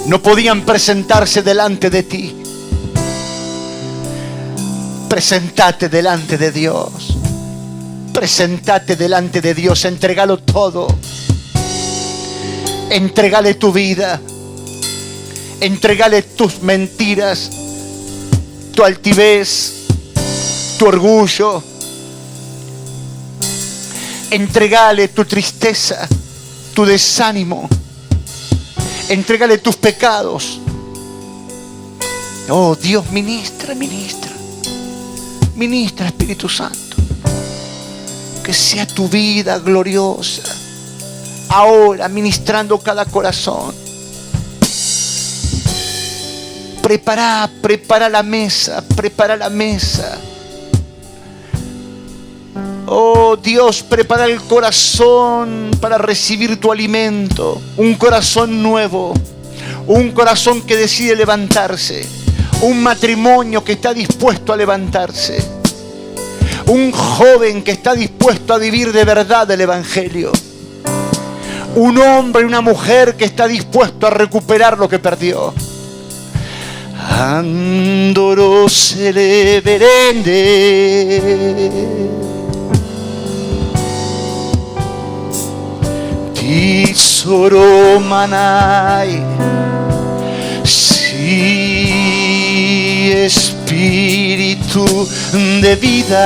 Speaker 2: No podían presentarse delante de ti. Presentate delante de Dios. Presentate delante de Dios. Entregalo todo. Entregale tu vida. Entregale tus mentiras, tu altivez, tu orgullo. Entregale tu tristeza, tu desánimo. Entrégale tus pecados. Oh Dios, ministra, ministra. Ministra, Espíritu Santo. Que sea tu vida gloriosa. Ahora ministrando cada corazón. Prepara la mesa. Prepara la mesa. Oh Dios, prepara el corazón para recibir tu alimento. Un corazón nuevo. Un corazón que decide levantarse. Un matrimonio que está dispuesto a levantarse. Un joven que está dispuesto a vivir de verdad el Evangelio. Un hombre y una mujer que está dispuesto a recuperar lo que perdió. Andoro se le verende. Tesoro manai, sí, espíritu de vida.